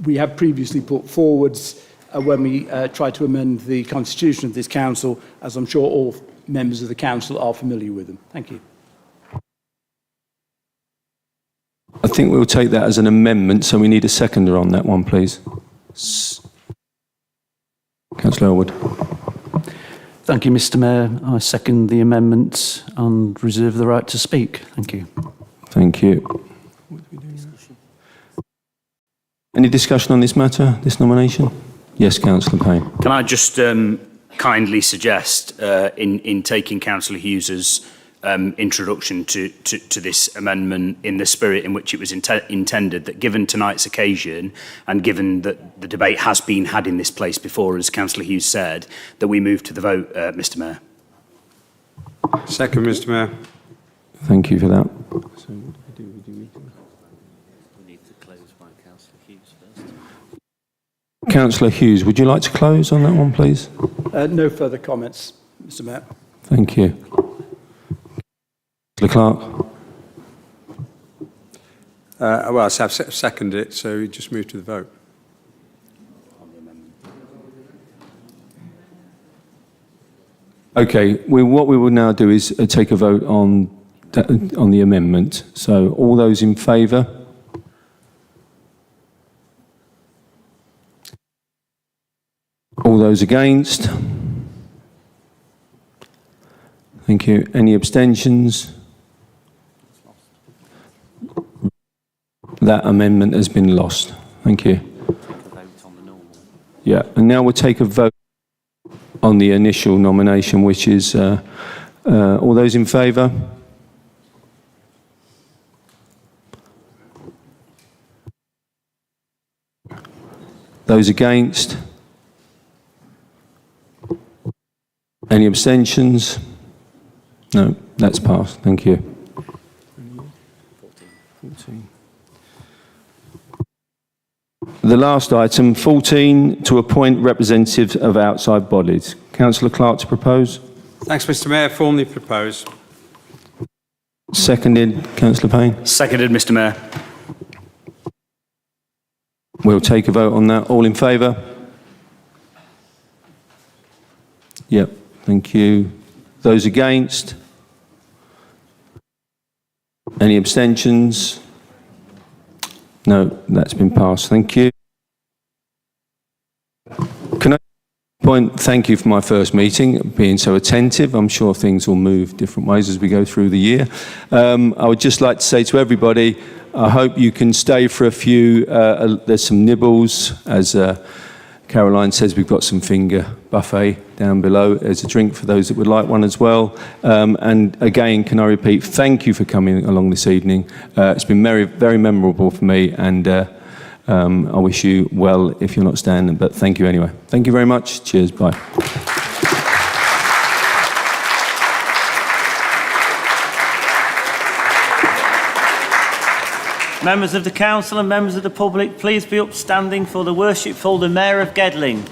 we have previously put forwards when we tried to amend the constitution of this council, as I'm sure all members of the council are familiar with them. Thank you. I think we'll take that as an amendment, so we need a seconder on that one, please. Councillor Elwood. Thank you, Mr Mayor. I second the amendment and reserve the right to speak. Thank you. Thank you. Any discussion on this matter, this nomination? Yes, Councillor Payne. Can I just kindly suggest, in taking Councillor Hughes's introduction to this amendment in the spirit in which it was intended, that given tonight's occasion and given that the debate has been had in this place before, as Councillor Hughes said, that we move to the vote, Mr Mayor. Second, Mr Mayor. Thank you for that. We need to close by Councillor Hughes first. Councillor Hughes, would you like to close on that one, please? No further comments, Mr Mayor. Thank you. Councillor Clark. Well, I've seconded it, so we just move to the vote. Okay, what we will now do is take a vote on the amendment. So all those in favour? All those against? Thank you. Any abstentions? That amendment has been lost. Thank you. Yeah, and now we'll take a vote on the initial nomination, which is all those in favour? Those against? Any abstentions? No, that's passed. Thank you. 14. The last item, 14, to appoint representatives of outside bodies. Councillor Clark to propose. Thanks, Mr Mayor. Formally propose. Seconded, Councillor Payne. Seconded, Mr Mayor. We'll take a vote on that. All in favour? Yep, thank you. Those against? Any abstentions? No, that's been passed. Thank you. Can I thank you for my first meeting, being so attentive. I'm sure things will move different ways as we go through the year. I would just like to say to everybody, I hope you can stay for a few. There's some nibbles. As Caroline says, we've got some finger buffet down below. There's a drink for those that would like one as well. And again, can I repeat, thank you for coming along this evening. It's been very memorable for me, and I wish you well if you're not standing, but thank you anyway. Thank you very much. Cheers. Bye. Members of the Council and members of the public, please be upstanding for the Worshipful the Mayor of Gedling.